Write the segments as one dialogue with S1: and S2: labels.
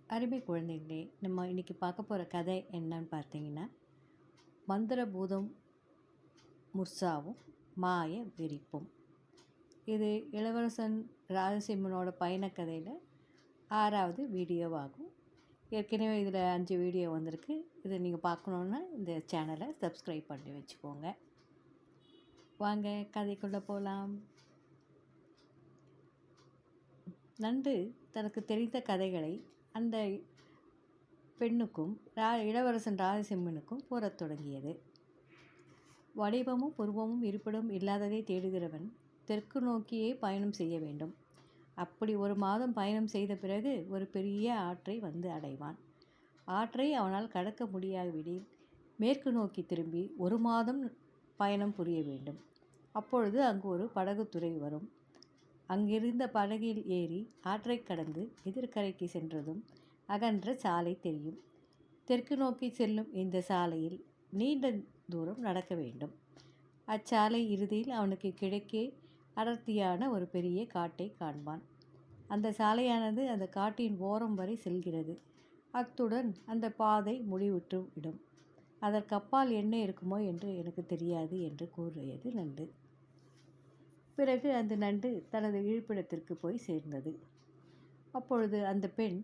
S1: அருமை குழந்தைங்களே, நம்ம இன்றைக்கி பார்க்க போகிற கதை என்னன்னு பார்த்தீங்கன்னா, மந்திரபூதம் முர்சாவும் மாய விரிப்பும். இது இளவரசன் ராஜசிம்மனோட பயணக்கதையில் 6வது வீடியோவாகும். ஏற்கனவே இதில் 5 வீடியோ வந்திருக்கு. இதை நீங்கள் பார்க்கணுன்னா இந்த சேனலை சப்ஸ்கிரைப் பண்ணி வச்சுக்கோங்க. வாங்க கதைக்குள்ளே போகலாம். நண்டு தனக்கு தெரிந்த கதைகளை அந்த பெண்ணுக்கும் இளவரசன் ராஜசிம்மனுக்கும் கூறத் தொடங்கியது. வடிவமும் புருவமும் இருப்பிடம் இல்லாததை தேடுகிறவன் தெற்கு நோக்கியே பயணம் செய்ய வேண்டும். அப்படி 1 மாதம் பயணம் செய்த பிறகு ஒரு பெரிய ஆற்றை வந்து அடைவான். ஆற்றை அவனால் கடக்க முடியாவிடில் மேற்கு நோக்கி திரும்பி 1 மாதம் பயணம் புரிய வேண்டும். அப்பொழுது அங்கு ஒரு படகுத்துறை வரும். அங்கிருந்த படகில் ஏறி ஆற்றை கடந்து எதிர்கரைக்கு சென்றதும் அகன்ற சாலை தெரியும். தெற்கு நோக்கி செல்லும் இந்த சாலையில் நீண்ட தூரம் நடக்க வேண்டும். அச்சாலை இறுதியில் அவனுக்கு கிழக்கே அடர்த்தியான ஒரு பெரிய காட்டை காண்பான். அந்த சாலையானது அந்த காட்டின் ஓரம் வரை செல்கிறது. அத்துடன் அந்த பாதை முடிவுற்று விடும். அதற்கப்பால் என்ன இருக்குமோ என்று எனக்கு தெரியாது என்று கூறியது நண்டு. பிறகு அந்த நண்டு தனது இருப்பிடத்திற்கு போய் சேர்ந்தது. அப்பொழுது அந்த பெண்,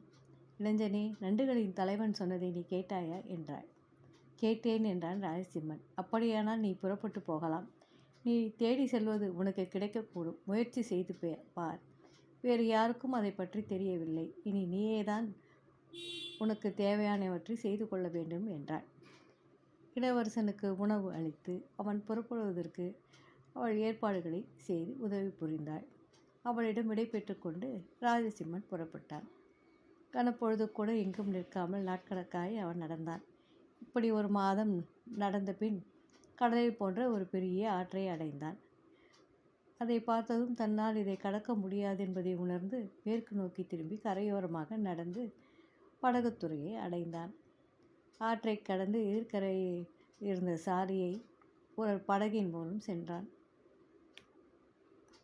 S1: இளைஞனே, நண்டுகளின் தலைவன் சொன்னதை நீ கேட்டாயா என்றாள். கேட்டேன் என்றான் ராஜசிம்மன். அப்படியானால் நீ புறப்பட்டு போகலாம். நீ தேடி செல்வது உனக்கு கிடைக்கக்கூடும். முயற்சி செய்து பார். வேறு யாருக்கும் அதை பற்றி தெரியவில்லை. இனி நீயேதான் உனக்கு தேவையானவற்றை செய்து கொள்ள வேண்டும் என்றாள். இளவரசனுக்கு உணவு அளித்து அவன் புறப்படுவதற்கு அவள் ஏற்பாடுகளை செய்து உதவி புரிந்தாள். அவளிடம் விடை பெற்றுக்கொண்டு ராஜசிம்மன் புறப்பட்டான். கனப்பொழுது கூட எங்கும் நிற்காமல் நாட்கணக்காய் அவன் நடந்தான். இப்படி 1 மாதம் நடந்த பின் கடலை போன்ற ஒரு பெரிய ஆற்றை அடைந்தான். அதை பார்த்ததும் தன்னால் இதை கடக்க முடியாது என்பதை உணர்ந்து மேற்கு நோக்கி திரும்பி கரையோரமாக நடந்து படகுத்துறையை அடைந்தான். ஆற்றை கடந்து எதிர்கரையே இருந்த சாலையை ஒரு படகின் மூலம் சென்றான்.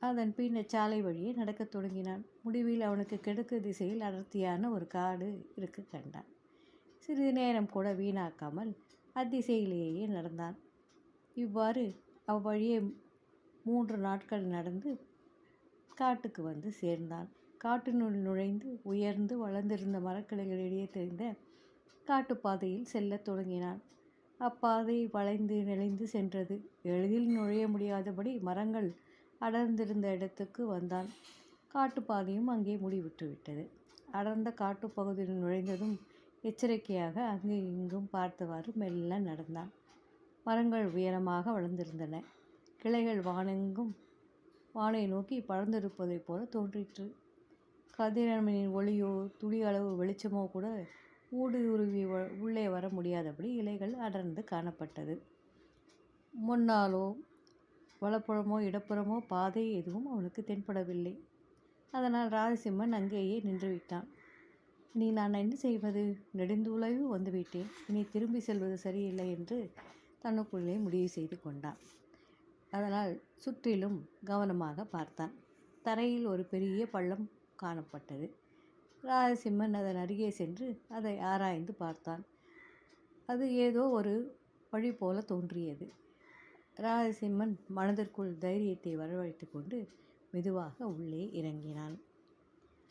S1: அதன் பின் சாலை வழியே நடக்கத் தொடங்கினான். முடிவில் அவனுக்கு கிழக்கு திசையில் அடர்த்தியான ஒரு காடு இருக்க கண்டான். சிறிது நேரம் கூட வீணாக்காமல் அத்திசையிலேயே நடந்தான். இவ்வாறு அவ்வழியே 3 நாட்கள் நடந்து காட்டுக்கு வந்து சேர்ந்தான். காட்டினுள் நுழைந்து உயர்ந்து வளர்ந்திருந்த மரக்கிளைகளிடையே தெரிந்த காட்டுப்பாதையில் செல்லத் தொடங்கினான். அப்பாதை வளைந்து நெளிந்து சென்றது. எளிதில் நுழைய முடியாதபடி மரங்கள் அடர்ந்திருந்த இடத்துக்கு வந்தான். காட்டுப்பாதையும் அங்கே முடிவிட்டு விட்டது. அடர்ந்த காட்டுப்பகுதியில் நுழைந்ததும் எச்சரிக்கையாக அங்கு இங்கும் பார்த்தவாறு மெல்ல நடந்தான். மரங்கள் உயரமாக வளர்ந்திருந்தன. கிளைகள் வானை நோக்கி பறந்திருப்பதைப் போல தோன்றிற்று. கதிரவனின் ஒளியோ துளி அளவு வெளிச்சமோ கூட ஊடுருவி உள்ளே வர முடியாதபடி இலைகள் அடர்ந்து காணப்பட்டது. முன்னாலோ வலப்புறமோ இடப்புறமோ பாதை எதுவும் அவனுக்கு தென்படவில்லை. அதனால் ராஜசிம்மன் அங்கேயே நின்றுவிட்டான். இனி நான் என்ன செய்வது? நெடுந்தொலைவு வந்துவிட்டேன். இனி திரும்பி செல்வது சரியில்லை என்று தனக்குள்ளே முடிவு செய்து கொண்டான். அதனால் சுற்றிலும் கவனமாக பார்த்தான். தரையில் ஒரு பெரிய பள்ளம் காணப்பட்டது. ராஜசிம்மன் அதன் அருகே சென்று அதை ஆராய்ந்து பார்த்தான். அது ஏதோ ஒரு வழி போல தோன்றியது. ராஜசிம்மன் மனதிற்குள் தைரியத்தை வரவழைத்து கொண்டு மெதுவாக உள்ளே இறங்கினான்.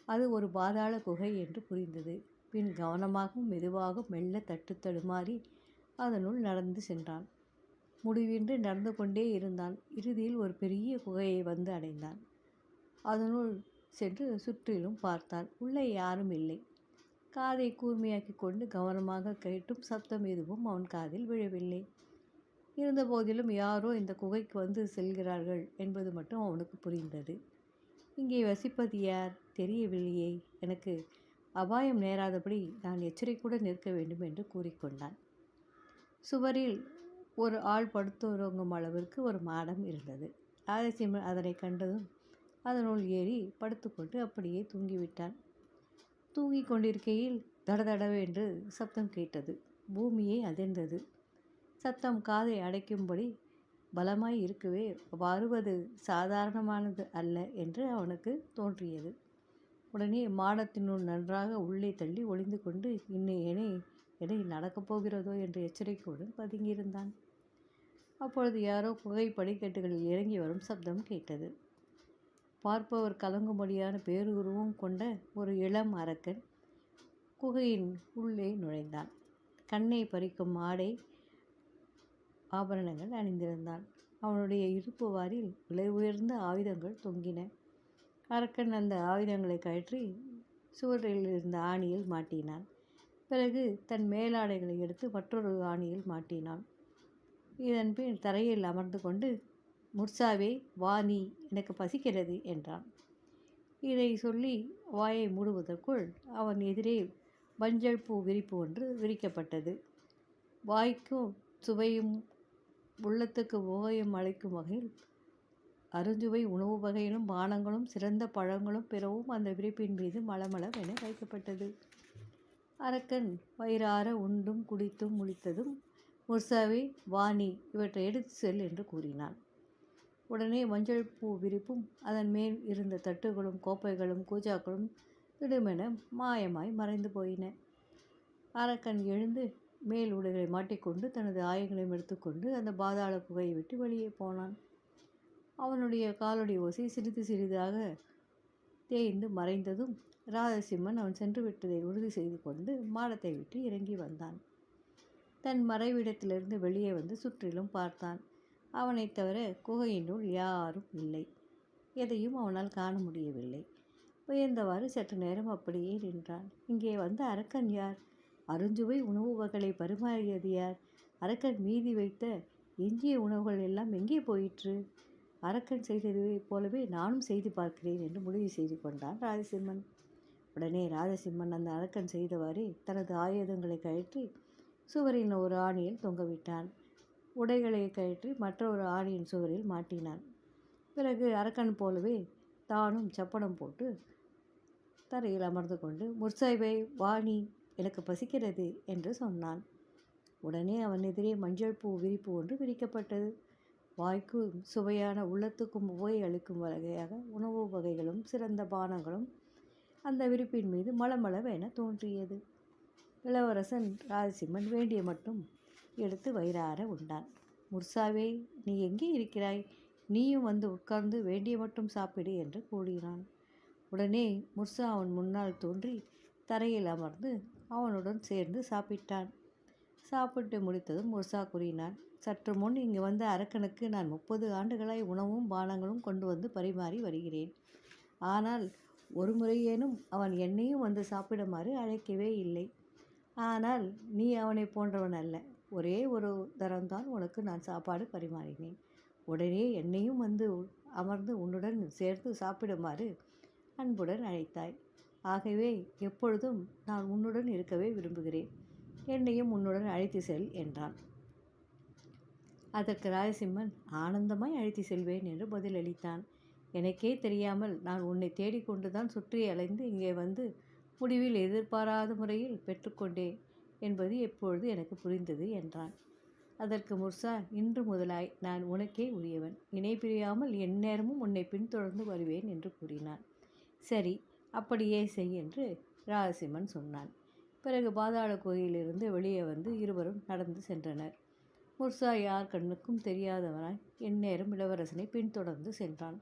S1: அது ஒரு பாதாள குகை என்று புரிந்தது. பின் கவனமாகவும் மெதுவாகவும் மெல்ல தடுமாறி அதனுள் நடந்து சென்றான். முடிவின்றி நடந்து கொண்டே இருந்தான். இறுதியில் ஒரு பெரிய குகையை வந்து அடைந்தான். அதனுள் சென்று சுற்றிலும் பார்த்தான். உள்ளே யாரும் இல்லை. காதை கூர்மையாக்கி கொண்டு கவனமாக கேட்டும் சப்தம் எதுவும் அவன் காதில் விழவில்லை. இருந்தபோதிலும் யாரோ இந்த குகைக்கு வந்து செல்கிறார்கள் என்பது மட்டும் அவனுக்கு புரிந்தது. இங்கே வசிப்பது யார் தெரியவில்லையே. எனக்கு அபாயம் நேராதபடி நான் எச்சரிக்கையுடன் நிற்க வேண்டும் என்று கூறிக்கொண்டான். சுவரில் ஒரு ஆள் படுத்துறங்கும் அளவிற்கு ஒரு மாடம் இருந்தது. ராஜசிம்மன் அதனை கண்டதும் அதனுள் ஏறி படுத்துக்கொண்டு அப்படியே தூங்கிவிட்டான். தூங்கிக் கொண்டிருக்கையில் தடதடவென்று சப்தம் கேட்டது. பூமியே அதிர்ந்தது. சத்தம் காதை அடைக்கும்படி பலமாய் இருக்கவே வருவது சாதாரணமானது அல்ல என்று அவனுக்கு தோன்றியது. உடனே மாடத்தினுள் நன்றாக உள்ளே தள்ளி ஒளிந்து கொண்டு இன்னும் எடை நடக்கப் போகிறதோ என்ற எச்சரிக்கையுடன் பதுங்கியிருந்தான். அப்பொழுது யாரோ குகை படிக்கட்டுகளில் இறங்கி வரும் சப்தம் கேட்டது. பார்ப்பவர் கலங்கும்படியான பேருருவம் கொண்ட ஒரு இளம் அரக்கன் குகையின் உள்ளே நுழைந்தான். கண்ணை பறிக்கும் ஆடை ஆபரணங்கள் அணிந்திருந்தான். அவனுடைய இருப்பு வாரில் விலை உயர்ந்த ஆயுதங்கள் தொங்கின. அரக்கன் அந்த ஆயுதங்களை கழற்றி சுவரில் இருந்த ஆணியில் மாட்டினான். பிறகு தன் மேலாடைகளை எடுத்து மற்றொரு ஆணியில் மாட்டினான். இதன் பின் தரையில் அமர்ந்து கொண்டு, முர்சாவே, வா, நீ, எனக்கு பசிக்கிறது என்றான். இதை சொல்லி வாயை மூடுவதற்குள் அவன் எதிரே மஞ்சள் பூ விரிப்பு ஒன்று விரிக்கப்பட்டது. வாய்க்கும் சுவையும் உள்ளத்துக்கு உபயம் அளிக்கும் வகையில் அருஞ்சுவை உணவு வகையிலும் பானங்களும் சிறந்த பழங்களும் பிறவும் அந்த விரிப்பின் மீது மளமளவென வைக்கப்பட்டது. அரக்கன் வயிறார உண்டும் குடித்தும் முழித்ததும், முர்சாவே, வாணி, இவற்றை எடுத்து செல் என்று கூறினான். உடனே மஞ்சள் பூ விரிப்பும் அதன் மேல் இருந்த தட்டுகளும் கோப்பைகளும் கூஜாக்களும் திடுமென மாயமாய் மறைந்து போயின. அரக்கன் எழுந்து மேல் உடைகளை மாட்டிக்கொண்டு தனது ஆயுதங்களையும் எடுத்துக்கொண்டு அந்த பாதாள குகையை விட்டு வெளியே போனான். அவனுடைய காலடி ஓசை சிறிது சிறிதாக தேய்ந்து மறைந்ததும் ராஜசிம்மன் அவன் சென்று விட்டதை உறுதி செய்து கொண்டு மாடத்தை விட்டு இறங்கி வந்தான். தன் மறைவிடத்திலிருந்து வெளியே வந்து சுற்றிலும் பார்த்தான். அவனைத் தவிர குகையினுள் யாரும் இல்லை. எதையும் அவனால் காண முடியவில்லை. உயர்ந்தவாறு சற்று நேரம் அப்படியே நின்றான். இங்கே வந்த அரக்கன் யார்? அருஞ்சுவை உணவு வகைகளை பரிமாறியது யார்? அரக்கன் மீதி வைத்த எஞ்சிய உணவுகள் எல்லாம் எங்கே போயிற்று? அரக்கன் செய்ததை போலவே நானும் செய்து பார்க்கிறேன் என்று முடிவு செய்து கொண்டான் ராஜசிம்மன். உடனே ராஜசிம்மன் அந்த அரக்கன் செய்தவாறே தனது ஆயுதங்களை கழற்றி சுவரின் ஒரு ஆணியில் தொங்கவிட்டான். உடைகளை கழற்றி மற்றொரு ஆணியின் சுவரில் மாட்டினான். பிறகு அரக்கன் போலவே தானும் சப்பனம் போட்டு தரையில் அமர்ந்து கொண்டு, முர்சாவே, வாணி, எனக்கு பசிக்கிறது என்று சொன்னான். உடனே அவன் எதிரே மஞ்சள் பூ விரிப்பு ஒன்று விரிக்கப்பட்டது. வாய்க்கும் சுவையான உள்ளத்துக்கும் உவை அளிக்கும் வகையாக உணவு வகைகளும் சிறந்த பானங்களும் அந்த விரிப்பின் மீது மளமளவென தோன்றியது. இளவரசன் ராஜசிம்மன் வேண்டிய மட்டும் எடுத்து வயிறார உண்டான். முர்சாவே, நீ எங்கே இருக்கிறாய்? நீயும் வந்து உட்கார்ந்து வேண்டிய மட்டும் சாப்பிடு என்று கூறினான். உடனே முர்சா அவன் முன்னால் தோன்றி தரையில் அமர்ந்து அவனுடன் சேர்ந்து சாப்பிட்டான். சாப்பிட்டு முடித்ததும் முர்சா கூறினான், சற்று முன் இங்கு வந்த அரக்கனுக்கு நான் 30 ஆண்டுகளாய் உணவும் பானங்களும் கொண்டு வந்து பரிமாறி வருகிறேன். ஆனால் ஒரு முறையேனும் அவன் என்னையும் வந்து சாப்பிடுமாறு அழைக்கவே இல்லை. ஆனால் நீ அவனை போன்றவன் அல்ல. ஒரே ஒரு தரம்தான் உனக்கு நான் சாப்பாடு பரிமாறினேன். உடனே என்னையும் வந்து அமர்ந்து உன்னுடன் சேர்த்து சாப்பிடுமாறு அன்புடன் அழைத்தாய். ஆகவே எப்பொழுதும் நான் உன்னுடன் இருக்கவே விரும்புகிறேன். என்னையும் உன்னுடன் அழைத்து செல் என்றான். அதற்கு ராஜசிம்மன் ஆனந்தமாய் அழைத்து செல்வேன் என்று பதிலளித்தான். எனக்கே தெரியாமல் நான் உன்னை தேடிக்கொண்டுதான் சுற்றி அலைந்து இங்கே வந்து முடிவில் எதிர்பாராத முறையில் பெற்றுக்கொண்டேன் என்பது எப்பொழுது எனக்கு புரிந்தது என்றான். அதற்கு முர்சா, இன்று முதலாய் நான் உனக்கே உரியவன். இணை பிரியாமல் எந்நேரமும் உன்னை பின்தொடர்ந்து வருவேன் என்று கூறினான். சரி, அப்படியே செய் என்று ராஜசிம்மன் சொன்னான். பிறகு பாதாள குகையிலிருந்து வெளியே வந்து இருவரும் நடந்து சென்றனர். முர்சா யார் கண்ணுக்கும் தெரியாதவனாய் எந்நேரம் இளவரசனை பின்தொடர்ந்து சென்றான்.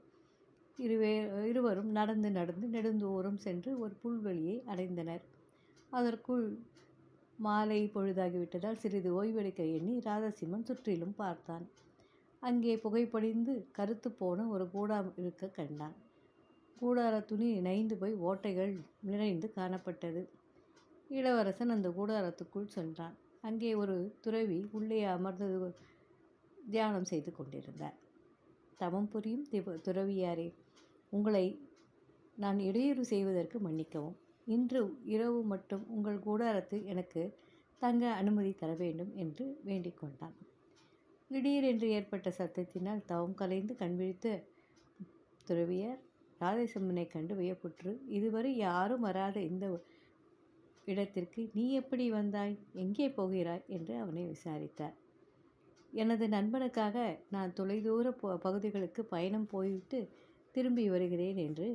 S1: இருவரும் நடந்து நடந்து நெடுந்தூரம் சென்று ஒரு புல்வெளியை அடைந்தனர். அதற்குள் மாலை பொழுதாகிவிட்டதால் சிறிது ஓய்வெடுக்க எண்ணி ராஜசிம்மன் சுற்றிலும் பார்த்தான். அங்கே புகைப்படிந்து கருத்து போன ஒரு கூடாரம் இருக்க கண்டான். கூடார துணி நைந்து போய் ஓட்டைகள் நிறைந்து காணப்பட்டது. இளவரசன் அந்த கூடாரத்துக்குள் சென்றான். அங்கே ஒரு துறவி உள்ளே அமர்ந்து தியானம் செய்து கொண்டிருந்தார். தவம் புரியும் துறவியாரே, உங்களை நான் இடையூறு செய்வதற்கு மன்னிக்கவும். இன்று இரவு மட்டும் உங்கள் கூடாரத்தில் எனக்கு தங்க அனுமதி தர வேண்டும் என்று வேண்டிக் கொண்டான். திடீரென்று ஏற்பட்ட சத்தத்தினால் தவம் கலைந்து கண்விழித்த துறவியார் ராஜசிம்மனை கண்டு வியப்புற்று, இதுவரை யாரும் வராத இந்த இடத்திற்கு நீ எப்படி வந்தாய்? எங்கே போகிறாய் என்று அவனை விசாரித்தார். எனது நண்பனுக்காக நான் தொலைதூர பகுதிகளுக்கு பயணம் போய்விட்டு திரும்பி வருகிறேன் என்று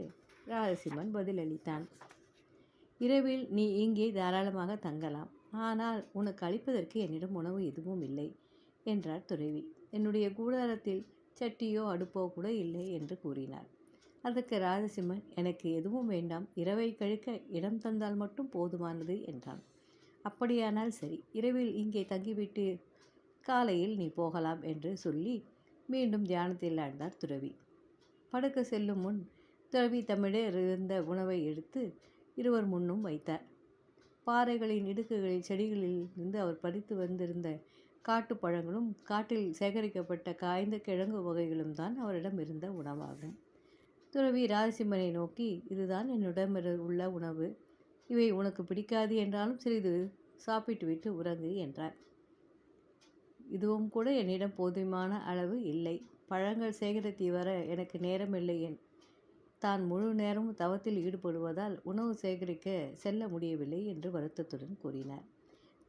S1: ராஜசிம்மன் பதிலளித்தான். இரவில் நீ இங்கே தாராளமாக தங்கலாம். ஆனால் உனக்கு அளிப்பதற்கு என்னிடம் உணவு எதுவும் இல்லை என்றார் துறவி. என்னுடைய கூடாரத்தில் சட்டியோ அடுப்போ கூட இல்லை என்று கூறினார். அதற்கு ராஜசிம்மன், எனக்கு எதுவும் வேண்டாம், இரவை கழிக்க இடம் தந்தால் மட்டும் போதுமானது என்றான். அப்படியானால் சரி, இரவில் இங்கே தங்கிவிட்டு காலையில் நீ போகலாம் என்று சொல்லி மீண்டும் தியானத்தில் ஆழ்ந்தார் துறவி. படுக்க செல்லும் முன் துறவி தம்மிடம் இருந்த உணவை எடுத்து இருவர் முன்னும் வைத்தார். பாறைகளின் இடுக்குகளில் செடிகளில் இருந்து அவர் பறித்து வந்திருந்த காட்டு பழங்களும் காட்டில் சேகரிக்கப்பட்ட காய்ந்த கிழங்கு வகைகளும் தான் அவரிடம் இருந்த உணவாகும். துறவி ராஜசிம்மனை நோக்கி, இதுதான் என்னிடம் உள்ள உணவு, இவை உனக்கு பிடிக்காது என்றாலும் சிறிது சாப்பிட்டுவிட்டு உறங்கு என்றார். இதுவும் கூட என்னிடம் போதுமான அளவு இல்லை. பழங்கள் சேகரித்து வர எனக்கு நேரமில்லை. தான் முழு நேரமும் தவத்தில் ஈடுபடுவதால் உணவு சேகரிக்க செல்ல முடியவில்லை என்று வருத்தத்துடன் கூறினார்.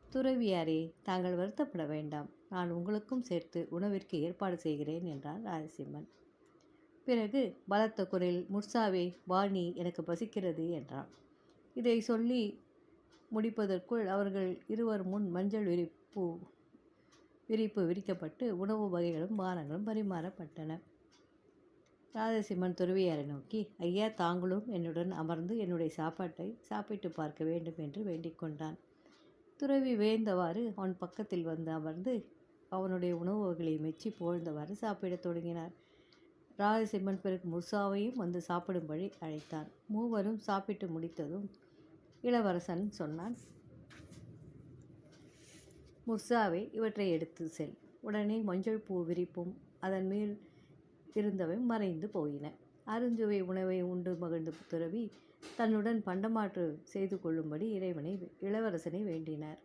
S1: துறவியாரே, தாங்கள் வருத்தப்பட வேண்டாம், நான் உங்களுக்கும் சேர்த்து உணவிற்கு ஏற்பாடு செய்கிறேன் என்றார் ராஜசிம்மன். பிறகு பலத்த குரலில், முர்சாவே வாணி, எனக்கு பசிக்கிறது என்றான். இதை சொல்லி முடிப்பதற்குள் அவர்கள் இருவர் முன் மஞ்சள் விரிப்பு விரிக்கப்பட்டு உணவு வகைகளும் பானங்களும் பரிமாறப்பட்டன. ராஜசிம்மன் துறவியாரை நோக்கி, ஐயா, தாங்களும் என்னுடன் அமர்ந்து என்னுடைய சாப்பாட்டை சாப்பிட்டு பார்க்க வேண்டும் என்று வேண்டிக் கொண்டான். துறவி வியந்தவாறு அவன் பக்கத்தில் வந்து அமர்ந்து அவனுடைய உணவு வகைகளை மெச்சி புகழ்ந்தவாறு சாப்பிடத் தொடங்கினார். ராஜசிம்மன் பிறகு முர்சாவையும் வந்து சாப்பிடும்படி அழைத்தான். மூவரும் சாப்பிட்டு முடித்ததும் இளவரசன் சொன்னான், முர்சாவே, இவற்றை எடுத்து செல். உடனே மஞ்சள் பூ விரிப்பும் அதன் மேல் இருந்தவை மறைந்து போயின. அருஞ்சுவை உணவை உண்டு மகிழ்ந்த துறவி தன்னுடன் பண்டமாற்று செய்து கொள்ளும்படி இளவரசனை வேண்டினார்.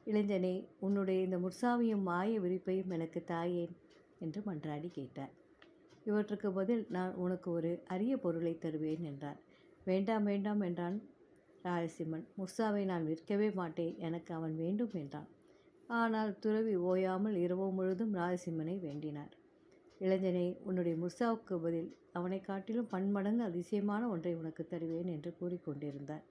S1: இளைஞனே, உன்னுடைய இந்த முர்சாவையும் மாய விரிப்பையும் எனக்கு தாயேன் என்று மன்றாடி கேட்டார். இவற்றுக்கு பதில் நான் உனக்கு ஒரு அரிய பொருளை தருவேன் என்றார். வேண்டாம் வேண்டாம் என்றான் ராஜசிம்மன். முர்சாவை நான் விற்கவே மாட்டேன், எனக்கு அவன் வேண்டும் என்றான். ஆனால் துறவி ஓயாமல் இரவு முழுதும் ராஜசிம்மனை வேண்டினார். இளைஞனே, உன்னுடைய முர்சாவுக்கு பதில் அவனை காட்டிலும் பன்மடங்கு அதிசயமான ஒன்றை உனக்கு தருவேன் என்று கூறிக்கொண்டிருந்தார்.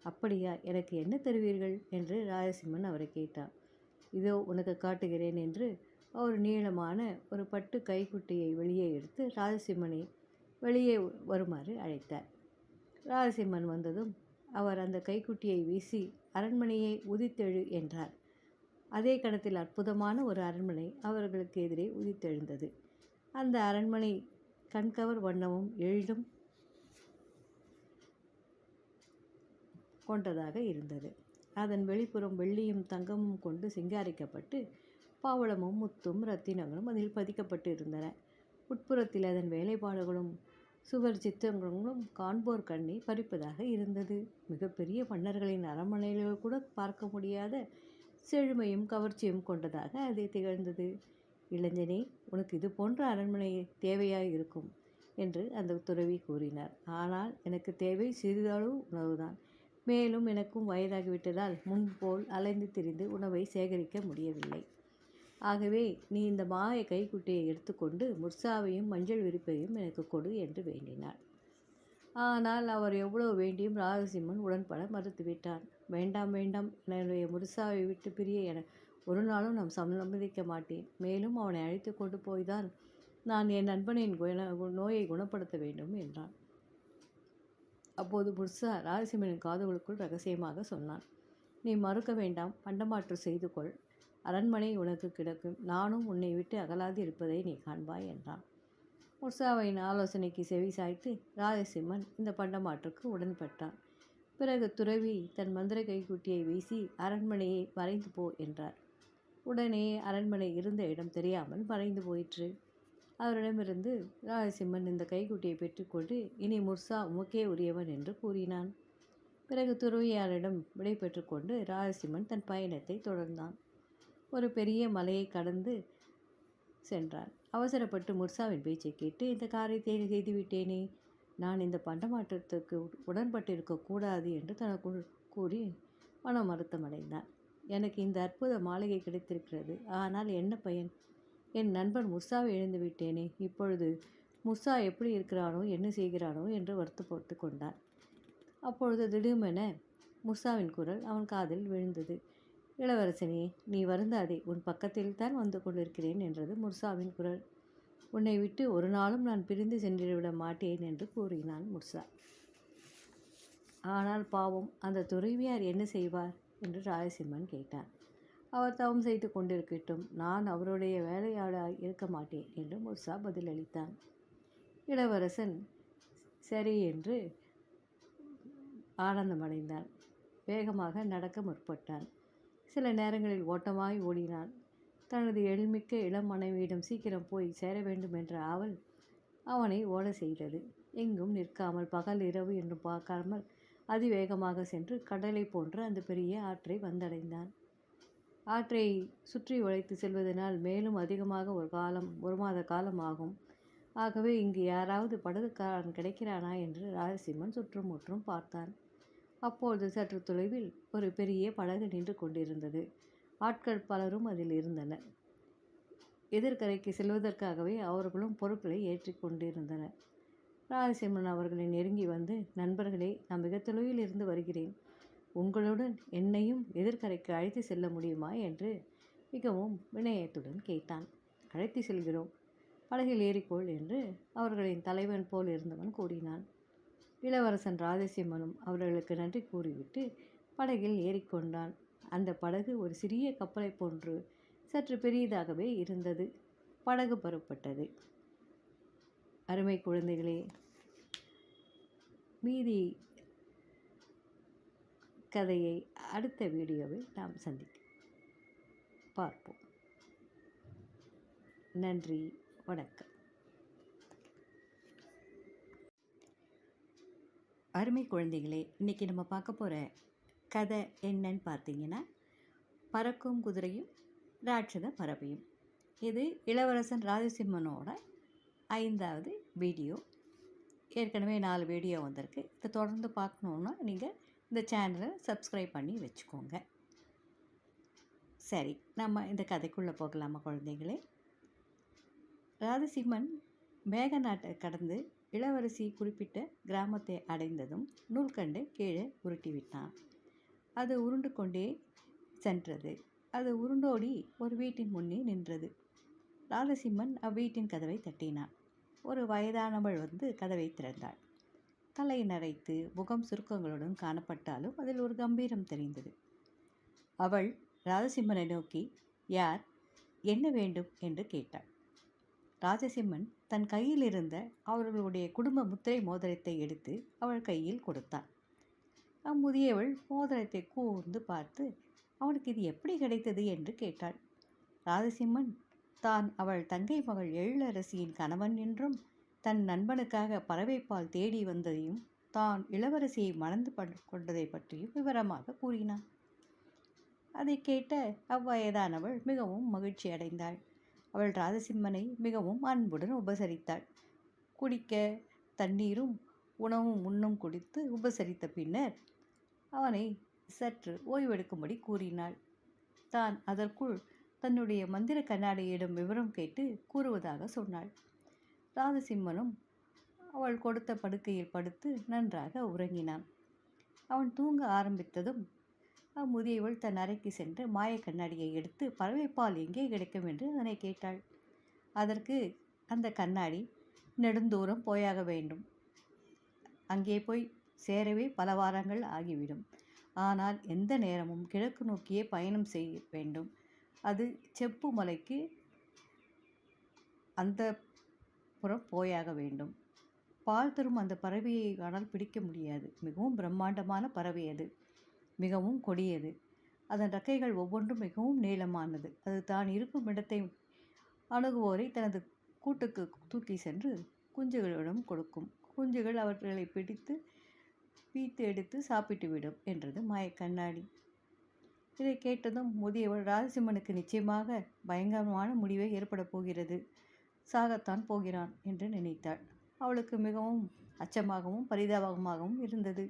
S1: அப்படியா, எனக்கு என்ன தருவீர்கள் என்று ராஜசிம்மன் அவரை கேட்டார். இதோ உனக்கு காட்டுகிறேன் என்று அவர் நீளமான ஒரு பட்டு கைக்குட்டியை வெளியே எடுத்து ராஜசிம்மனை வெளியே வருமாறு அழைத்தார். ராஜசிம்மன் வந்ததும் அவர் அந்த கைக்குட்டியை வீசி அரண்மனையை உதித்தெழு என்றார். அதே கணத்தில் அற்புதமான ஒரு அரண்மனை அவர்களுக்கு எதிரே உதித்தெழுந்தது. அந்த அரண்மனை கண்கவர் வண்ணமும் எழிலும் கொண்டதாக இருந்தது. அதன் வெளிப்புறம் வெள்ளியும் தங்கமும் கொண்டு சிங்காரிக்கப்பட்டு பவளமும் முத்தும் இரத்தினங்களும் அதில் பதிக்கப்பட்டு இருந்தன. உட்புறத்தில் அதன் வேலைப்பாடுகளும் சுவர் சித்திரங்களும் காண்போர் கண்ணை பறிப்பதாக இருந்தது. மிகப்பெரிய மன்னர்களின் அரண்மனைகளில் கூட பார்க்க முடியாத செழுமையும் கவர்ச்சியும் கொண்டதாக அது திகழ்ந்தது. இளைஞனே, உனக்கு இது போன்ற அரண்மனை தேவையாய் இருக்கும் என்று அந்த துறவி கூறினார். ஆனால் எனக்கு தேவை சிறிதளவு உணவுதான். மேலும் எனக்கும் வயதாகிவிட்டதால் முன்போல் அலைந்து திரிந்து உணவை சேகரிக்க முடியவில்லை. ஆகவே நீ இந்த மாய கைக்குட்டியை எடுத்துக்கொண்டு முர்சாவையும் மஞ்சள் விரிப்பையும் எனக்கு கொடு என்று வேண்டினார். ஆனால் அவர் எவ்வளவு வேண்டியும் ராஜசிம்மன் உடன்பட மறுத்துவிட்டான். வேண்டாம் வேண்டாம், என்னுடைய முர்சாவை விட்டு பிரிய என ஒரு நாளும் நான் சம்மதிக்க மாட்டேன். மேலும் அவனை அழைத்து கொண்டு போய்தான் நான் என் நண்பனின் நோயை குணப்படுத்த வேண்டும் என்றான். அப்போது முர்சா ராஜசிம்மனின் காதுகளுக்குள் ரகசியமாக சொன்னான், நீ மறுக்க வேண்டாம், பண்டமாற்று செய்து கொள். அரண்மனை உனக்கு கிடக்கும். நானும் உன்னை விட்டு அகலாது இருப்பதை நீ காண்பாய் என்றான். முர்சாவின் ஆலோசனைக்கு செவி சாய்த்து ராஜசிம்மன் இந்த பண்டமாற்றுக்கு உடன்பட்டான். பிறகு துறவி தன் மந்திர கைக்குட்டியை வீசி அரண்மனையை மறைந்து போ என்றார். உடனே அரண்மனை இருந்த இடம் தெரியாமல் மறைந்து போயிற்று. அவரிடமிருந்து ராஜசிம்மன் இந்த கைக்குட்டியை பெற்றுக்கொண்டு, இனி முர்சா உமக்கே உரியவன் என்று கூறினான். பிறகு துறவியாரிடம் விடை பெற்றுக்கொண்டு ராஜசிம்மன் தன் பயணத்தை தொடர்ந்தான். ஒரு பெரிய மலையை கடந்து சென்றான். அவசரப்பட்டு முர்சாவின் பேச்சை கேட்டு இந்த காரியத்தை செய்துவிட்டேனே, நான் இந்த பண்டமாற்றத்துக்கு உடன்பட்டிருக்கக்கூடாது என்று தனக்குள் கூறி மனம் வருத்தமடைந்தான். எனக்கு இந்த அற்புத மாளிகை கிடைத்திருக்கிறது, ஆனால் என்ன பயன்? என் நண்பன் முர்சாவை இழந்து விட்டேனே. இப்பொழுது முர்சா எப்படி இருக்கிறானோ என்ன செய்கிறானோ என்று வருத்தப்பட்டு கொண்டான். அப்பொழுது திடீரென முர்சாவின் குரல் அவன் காதில் விழுந்தது. இளவரசனே, நீ வருந்தாதே, உன் பக்கத்தில் தான் வந்து கொண்டிருக்கிறேன் என்றது முர்சாவின் குரல். உன்னை விட்டு ஒரு நாளும் நான் பிரிந்து சென்றுவிட மாட்டேன் என்று கூறினான் முர்சா. ஆனால் பாவம், அந்த துறவியார் என்ன செய்வார் என்று ராயசிம்மன் கேட்டான். அவர் தவம் செய்து கொண்டிருக்கட்டும், நான் அவருடைய வேலையாளாய் இருக்க மாட்டேன் என்று முர்சா பதிலளித்தான். இளவரசன் சரி என்று ஆனந்தமடைந்தான். வேகமாக நடக்க முற்பட்டான். சில நேரங்களில் ஓட்டமாய் ஓடினான். தனது எழில்மிக்க இளம் மனைவியிடம் சீக்கிரம் போய் சேர வேண்டும் என்ற ஆவல் அவனை ஓட செய்தது. எங்கும் நிற்காமல் பகல் இரவு என்று பார்க்காமல் அதிவேகமாக சென்று கடலை போன்ற அந்த பெரிய ஆற்றை வந்தடைந்தான். ஆற்றை சுற்றி வளைத்து செல்வதனால் மேலும் அதிகமாக ஒரு மாத காலம் ஆகும். ஆகவே இங்கு யாராவது படகுக்காரன் கிடைக்கிறானா என்று ராஜசிம்மன் சுற்றும் முற்றும் பார்த்தான். அப்பொழுது சற்று தொலைவில் ஒரு பெரிய படகு நின்று கொண்டிருந்தது. ஆட்கள் பலரும் அதில் இருந்தனர். எதிர்கரைக்கு செல்வதற்காகவே அவர்களும் பொருட்களை ஏற்றி கொண்டிருந்தனர். ராஜசிம்மன் அவர்களை நெருங்கி வந்து, நண்பர்களே, நான் மிக தொலைவில் இருந்து வருகிறேன். உங்களுடன் என்னையும் எதிர்கரைக்கு அழைத்து செல்ல முடியுமா என்று மிகவும் வினயத்துடன் கேட்டான். அழைத்து செல்கிறோம், படகில் ஏறிக்கொள் என்று அவர்களின் தலைவன் போல் இருந்தவன் கூறினான். இளவரசன் ராஜசிம்மனும் அவர்களுக்கு நன்றி கூறிவிட்டு படகில் ஏறிக்கொண்டான். அந்த படகு ஒரு சிறிய கப்பலை போன்று சற்று பெரியதாகவே இருந்தது. படகு புறப்பட்டது. அருமை குழந்தைகளே, மீதி கதையை அடுத்த வீடியோவில் நாம் பார்ப்போம். நன்றி, வணக்கம். அருமை குழந்தைகளே, இன்றைக்கி நம்ம பார்க்க போகிற கதை என்னன்னு பார்த்தீங்கன்னா, பறக்கும் குதிரையும் ராட்சத பறவையும். இது இளவரசன் ராஜசிம்மனோட 5வது வீடியோ. ஏற்கனவே 4 வீடியோ வந்திருக்கு. இதை தொடர்ந்து பார்க்கணுன்னா நீங்கள் இந்த சேனலை சப்ஸ்கிரைப் பண்ணி வச்சுக்கோங்க. சரி, நம்ம இந்த கதைக்குள்ளே போகலாமா குழந்தைகளே? ராஜசிம்மன் மேக நாட்டை கடந்து இளவரசி குறிப்பிட்ட கிராமத்தை அடைந்ததும் நூல்கண்டை கீழே உருட்டிவிட்டான். அது உருண்டு கொண்டே சென்றது. அது உருண்டோடி ஒரு வீட்டின் முன்னே நின்றது. ராஜசிம்மன் அவ்வீட்டின் கதவை தட்டினான். ஒரு வயதானவள் வந்து கதவை திறந்தாள். தலை நரைத்து முகம் சுருக்கங்களுடன் காணப்பட்டாலும் அதில் ஒரு கம்பீரம் தெரிந்தது. அவள் ராஜசிம்மனை நோக்கி, யார், என்ன வேண்டும் என்று கேட்டாள். ராஜசிம்மன் தன் கையில் இருந்த அவர்களுடைய குடும்ப முத்திரை மோதிரத்தை எடுத்து அவள் கையில் கொடுத்தான். அம்முதியவள் மோதிரத்தை கூர்ந்து பார்த்து, அவனுக்கு இது எப்படி கிடைத்தது என்று கேட்டாள். ராஜசிம்மன் தான் அவள் தங்கை மகள் எழிலரசியின் கணவன் என்றும், தன் நண்பனுக்காக பறவைப்பால் தேடி வந்ததையும், தான் இளவரசியை மணந்து கொண்டதை பற்றியும் விவரமாக கூறினான். அதை கேட்ட அவ்வயதானவள் மிகவும் மகிழ்ச்சி அடைந்தாள். அவள் ராஜசிம்மனை மிகவும் அன்புடன் உபசரித்தாள். குடிக்க தண்ணீரும் உணவும் உண்ணும் குடித்து உபசரித்த பின்னர் அவனை சற்று ஓய்வெடுக்கும்படி கூறினாள். தான் அதற்குள் தன்னுடைய மந்திர கண்ணாடியிடம் விவரம் கேட்டு கூறுவதாக சொன்னாள். ராஜசிம்மனும் அவள் கொடுத்த படுக்கையில் படுத்து நன்றாக உறங்கினான். அவன் தூங்க ஆரம்பித்ததும் அம்முதியவள் தன் அறைக்கு சென்று மாய கண்ணாடியை எடுத்து பறவைப்பால் எங்கே கிடைக்கும் என்று அதனை கேட்டாள். அதற்கு அந்த கண்ணாடி நெடுந்தூரம் போயாக வேண்டும், அங்கே போய் சேரவே பல வாரங்கள் ஆகிவிடும். ஆனால் எந்த நேரமும் கிழக்கு நோக்கியே பயணம் செய்ய வேண்டும். அது செப்பு மலைக்கு அந்த புறம் போயாக வேண்டும். பால் தரும் அந்த பறவையை ஆனால் பிடிக்க முடியாது. மிகவும் பிரம்மாண்டமான பறவை அது, மிகவும் கொடியது. அதன் இறக்கைகள் ஒவ்வொன்றும் மிகவும் நீளமானது. அது தான் இருக்கும் இடத்தை அணுகுவோரை தனது கூட்டுக்கு தூக்கி சென்று குஞ்சுகளிடம் கொடுக்கும். குஞ்சுகள் அவர்களை பிடித்து பீத்து எடுத்து சாப்பிட்டுவிடும் என்றது மாயக்கண்ணாடி. இதை கேட்டதும் முதியவள், ராஜசிம்மனுக்கு நிச்சயமாக பயங்கரமான முடிவே ஏற்பட போகிறது, சாகத்தான் போகிறான் என்று நினைத்தாள். அவளுக்கு மிகவும் அச்சமாகவும் பரிதாபமாகவும் இருந்தது.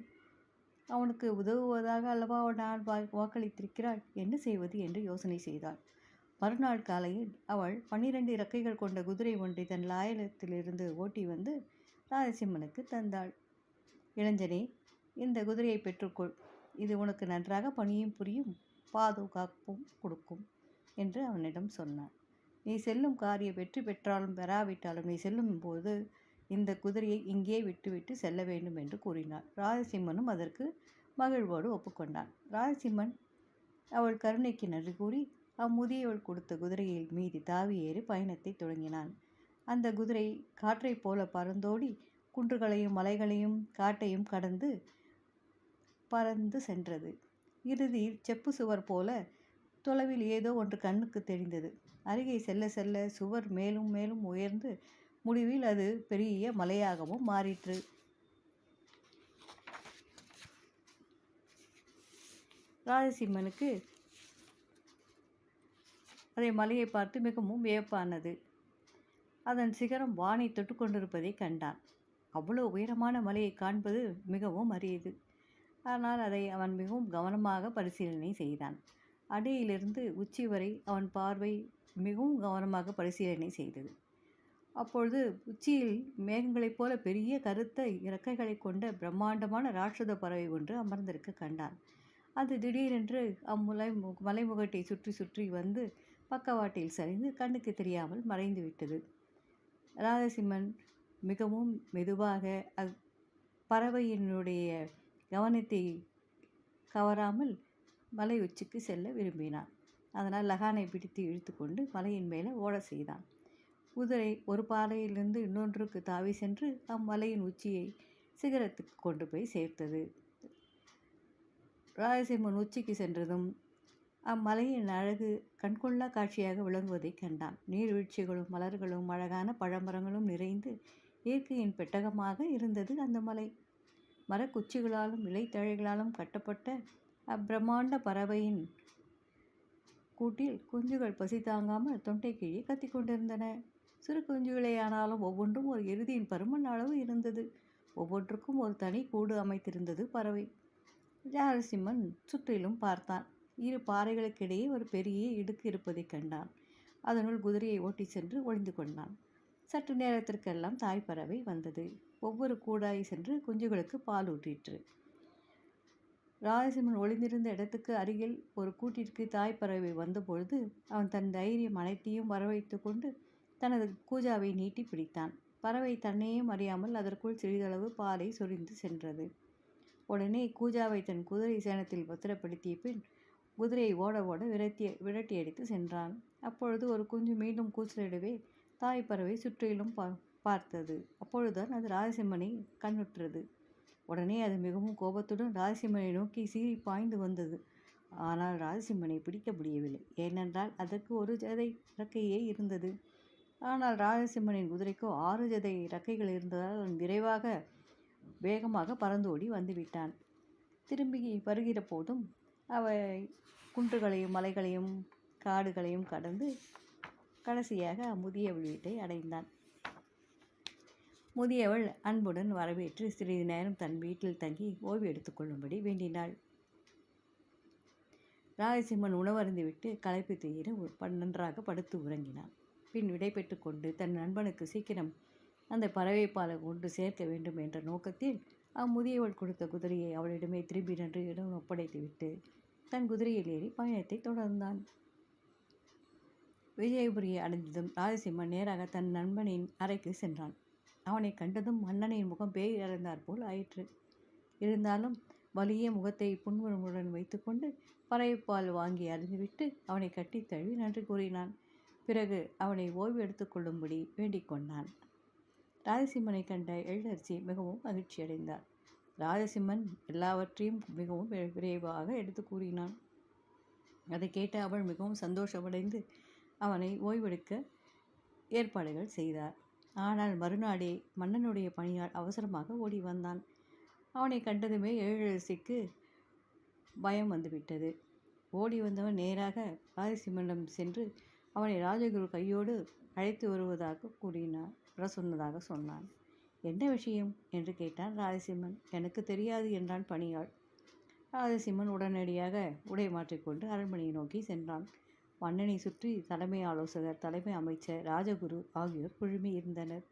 S1: அவனுக்கு உதவுவதாக அல்லவா நான் வாக்களித்திருக்கிறாள், என்ன செய்வது என்று யோசனை செய்தாள். மறுநாள் காலையில் அவள் 12 இறக்கைகள் கொண்ட குதிரை ஒன்றை தன் லாயலத்திலிருந்து ஓட்டி வந்து ராஜசிம்மனுக்கு தந்தாள். இளைஞனே, இந்த குதிரையை பெற்றுக்கொள். இது உனக்கு நன்றாக பணியும் புரியும், பாதுகாப்பும் கொடுக்கும் என்று அவனிடம் சொன்னான். நீ செல்லும் காரியம் வெற்றி பெற்றாலும் பெறாவிட்டாலும் நீ செல்லும் போது இந்த குதிரையை இங்கே விட்டுவிட்டு செல்ல வேண்டும் என்று கூறினார். ராஜசிம்மனும் அதற்கு மகிழ்வோடு ஒப்புக்கொண்டான். ராஜசிம்மன் அவள் கருணைக்கு நன்றி கூறி அம்முதியவள் கொடுத்த குதிரையில் மீதி தாவி ஏறி பயணத்தை தொடங்கினான். அந்த குதிரை காற்றைப் போல பறந்தோடி குன்றுகளையும் மலைகளையும் காட்டையும் கடந்து பறந்து சென்றது. இறுதியில் செப்பு சுவர் போல தொலைவில் ஏதோ ஒன்று கண்ணுக்கு தெரிந்தது. அருகே செல்ல செல்ல சுவர் மேலும் மேலும் உயர்ந்து முடிவில் அது பெரிய மலையாகவும் மாறிற்று. ராஜசிம்மனுக்கு அதை மலையை பார்த்து மிகவும் வியப்பானது. அதன் சிகரம் வானை தொட்டு கொண்டிருப்பதை கண்டான். அவ்வளோ உயரமான மலையை காண்பது மிகவும் அரியது. ஆனால் அதை அவன் மிகவும் கவனமாக பரிசீலனை செய்தான். அடியிலிருந்து உச்சி வரை அவன் பார்வை மிகவும் கவனமாக பரிசீலனை செய்தது. அப்பொழுது உச்சியில் மேகங்களைப் போல பெரிய கருத்த இறக்கைகளை கொண்ட பிரம்மாண்டமான ராட்சத பறவை ஒன்று அமர்ந்திருக்க கண்டான். அது திடீரென்று மலைமுகட்டை சுற்றி சுற்றி வந்து பக்கவாட்டில் சரிந்து கண்ணுக்கு தெரியாமல் மறைந்து விட்டது. ராஜசிம்மன் மிகவும் மெதுவாக பறவையினுடைய கவனத்தை கவராமல் மலை உச்சிக்கு செல்ல விரும்பினான். அதனால் லகானை பிடித்து இழுத்து கொண்டு மலையின் மேலே ஓட செய்தான். குதிரை ஒரு பாறையிலிருந்து இன்னொன்றுக்கு தாவி சென்று அம்மலையின் உச்சியை சிகரத்துக்கு கொண்டு போய் சேர்த்தது. ராஜசிம்மன் உச்சிக்கு சென்றதும் அம்மலையின் அழகு கண்கொள்ளா காட்சியாக விளங்குவதை கண்டான். நீர்வீழ்ச்சிகளும் மலர்களும் அழகான பழமரங்களும் நிறைந்து இயற்கையின் பெட்டகமாக இருந்தது அந்த மலை. மரக்குச்சிகளாலும் இலைத்தழைகளாலும் கட்டப்பட்ட அப்பிரமாண்ட பறவையின் கூட்டில் குஞ்சுகள் பசி தாங்காமல் தொண்டை கீழே கத்திக்கொண்டிருந்தன. சிறு குஞ்சுகளே ஆனாலும் ஒவ்வொன்றும் ஒரு எருதியின் பருமன் அளவு இருந்தது. ஒவ்வொன்றுக்கும் ஒரு தனி கூடு அமைத்திருந்தது பறவை. ராஜசிம்மன் சுற்றிலும் பார்த்தான். இரு பாறைகளுக்கிடையே ஒரு பெரிய இடுக்கு இருப்பதை கண்டான். அதனுள் குதிரையை ஓட்டி சென்று ஒளிந்து கொண்டான். சற்று நேரத்திற்கெல்லாம் தாய் பறவை வந்தது. ஒவ்வொரு கூடாய் சென்று குஞ்சுகளுக்கு பால் ஊற்றிற்று. ராஜசிம்மன் ஒளிந்திருந்த இடத்துக்கு அருகில் ஒரு கூட்டிற்கு தாய் பறவை வந்தபொழுது அவன் தன் தைரியம் அனைத்தையும் வரவைத்து கொண்டு தனது கூஜாவை நீட்டி பிடித்தான். பறவை தன்னையும் அறியாமல் அதற்குள் சிறிதளவு பாலை சொரிந்து சென்றது. உடனே கூஜாவை தன் குதிரை சேணத்தில் பத்திரப்படுத்திய பின் குதிரையை ஓட ஓட விரட்டி அடித்து சென்றான். அப்பொழுது ஒரு குஞ்சு மீண்டும் கூச்சலிடவே தாய் பறவை சுற்றிலும் பார்த்தது. அப்பொழுதுதான் அது ராஜசிம்மனை கண்ணுற்றது. உடனே அது மிகவும் கோபத்துடன் ராஜசிம்மனை நோக்கி சீறி பாய்ந்து வந்தது. ஆனால் ராஜசிம்மனை பிடிக்க முடியவில்லை. ஏனென்றால் அதற்கு ஒரு ஜதை இறக்கையே இருந்தது. ஆனால் ராஜசிம்மனின் குதிரைக்கோ 6 ஜதை இறக்கைகள் இருந்ததால் அவன் வேகமாக பறந்தோடி வந்துவிட்டான். திரும்பி வருகிற போதும் அவை குன்றுகளையும் மலைகளையும் காடுகளையும் கடந்து கடைசியாக முதியவள் வீட்டை அடைந்தான். முதியவள் அன்புடன் வரவேற்று சிறிது நேரம் தன் வீட்டில் தங்கி ஓய்வு எடுத்துக்கொள்ளும்படி வேண்டினாள். ராஜசிம்மன் உணவருந்திவிட்டு களைப்பு தீர நன்றாக படுத்து உறங்கினான். பின் விடை பெற்று கொண்டு தன் நண்பனுக்கு சீக்கிரம் அந்த பறவை பாலை கொண்டு சேர்க்க வேண்டும் என்ற நோக்கத்தில் அம்முதியவள் கொடுத்த குதிரையை அவளிடமே திரும்பி நன்றியுடன் ஒப்படைத்துவிட்டு தன் குதிரையில் ஏறி பயணத்தை தொடர்ந்தான். விஜயபுரியை அடைந்ததும் ராஜசிம்மன் நேராக தன் நண்பனின் அறைக்கு சென்றான். அவனை கண்டதும் மன்னனின் முகம் பேய் இறந்தார் போல் ஆயிற்று. இருந்தாலும் வலிய முகத்தை புன்முறுமுடன் வைத்துக்கொண்டு பறவைப்பால் வாங்கி அறிந்துவிட்டு அவனை கட்டி தழுவி நன்றி கூறினான். பிறகு அவனை ஓய்வு எடுத்துக்கொள்ளும்படி வேண்டிக் கொண்டான். ராஜசிம்மனை கண்ட எழிலரசி மிகவும் மகிழ்ச்சியடைந்தார். ராஜசிம்மன் எல்லாவற்றையும் மிகவும் விரைவாக எடுத்து கூறினான். அதை கேட்டு அவள் மிகவும் சந்தோஷமடைந்து அவனை ஓய்வெடுக்க ஏற்பாடுகள் செய்தார். ஆனால் மறுநாளே மன்னனுடைய பணியால் அவசரமாக ஓடி வந்தான். அவனை கண்டதுமே எழிலரசிக்கு பயம் வந்துவிட்டது. ஓடி வந்தவன் நேராக ராஜசிம்மனிடம் சென்று அவனை ராஜகுரு கையோடு அழைத்து வர சொன்னான். என்ன விஷயம் என்று கேட்டான் ராஜசிம்மன். எனக்கு தெரியாது என்றான் பணியாள். ராஜசிம்மன் உடனடியாக உடை மாற்றிக்கொண்டு அரண்மனையை நோக்கி சென்றான். மன்னனை சுற்றி தலைமை ஆலோசகர், தலைமை அமைச்சர், ராஜகுரு ஆகியோர் குழுமி இருந்தனர்.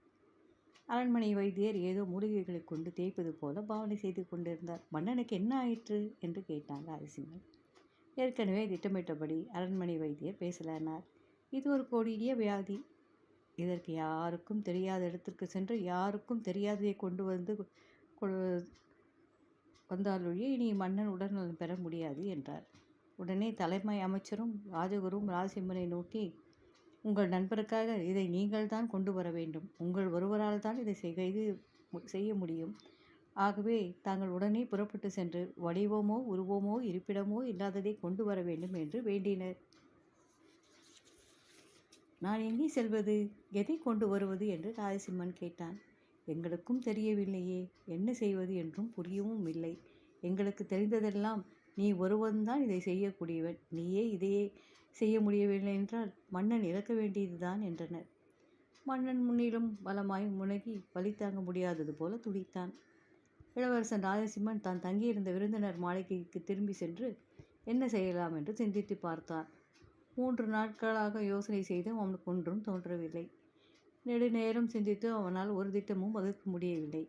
S1: அரண்மனை வைத்தியர் ஏதோ மூலிகைகளை கொண்டு தேய்ப்பது போல பாவனை செய்து கொண்டிருந்தார். மன்னனுக்கு என்ன ஆயிற்று என்று கேட்டான் ராஜசிம்மன். ஏற்கனவே திட்டமிட்டபடி அரண்மனை வைத்தியர் பேசலானார். இது ஒரு கொடிய வியாதி. இதற்கு யாருக்கும் தெரியாத இடத்திற்கு சென்று யாருக்கும் தெரியாததை கொண்டு வந்தாலொழிய இனி மன்னன் உடல்நலம் பெற முடியாது என்றார். உடனே தலைமை அமைச்சரும் ராஜகுருவும் ராஜசிம்மனை நோக்கி, உங்கள் நண்பருக்காக இதை நீங்கள் தான் கொண்டு வர வேண்டும். உங்கள் ஒருவரால் தான் இதை செய்ய முடியும். ஆகவே தாங்கள் உடனே புறப்பட்டு சென்று வடிவமோ உருவமோ இருப்பிடமோ இல்லாததை கொண்டு வர வேண்டும் என்று வேண்டினர். நான் எங்கே செல்வது, எதை கொண்டு வருவது என்று ராஜசிம்மன் கேட்டான். எங்களுக்கும் தெரியவில்லையே, என்ன செய்வது என்றும் புரியவும் இல்லை. எங்களுக்கு தெரிந்ததெல்லாம் நீ ஒருவன்தான் இதை செய்யக்கூடியவன். நீயே இதையே செய்ய முடியவில்லை என்றால் மன்னன் இறக்க வேண்டியதுதான் என்றனர். மன்னன் முன்னிலும் பலமாய் முனகி வலி தாங்க முடியாதது போல துடித்தான். இளவரசன் ராஜசிம்மன் தான் தங்கியிருந்த விருந்தினர் மாளிகைக்கு திரும்பி சென்று என்ன செய்யலாம் என்று சிந்தித்து பார்த்தான். 3 நாட்களாக யோசனை செய்தும் அவனுக்கு ஒன்றும் தோன்றவில்லை. நெடுநேரம் சிந்தித்து அவனால் ஒரு திட்டமும் வகுக்க முடியவில்லை.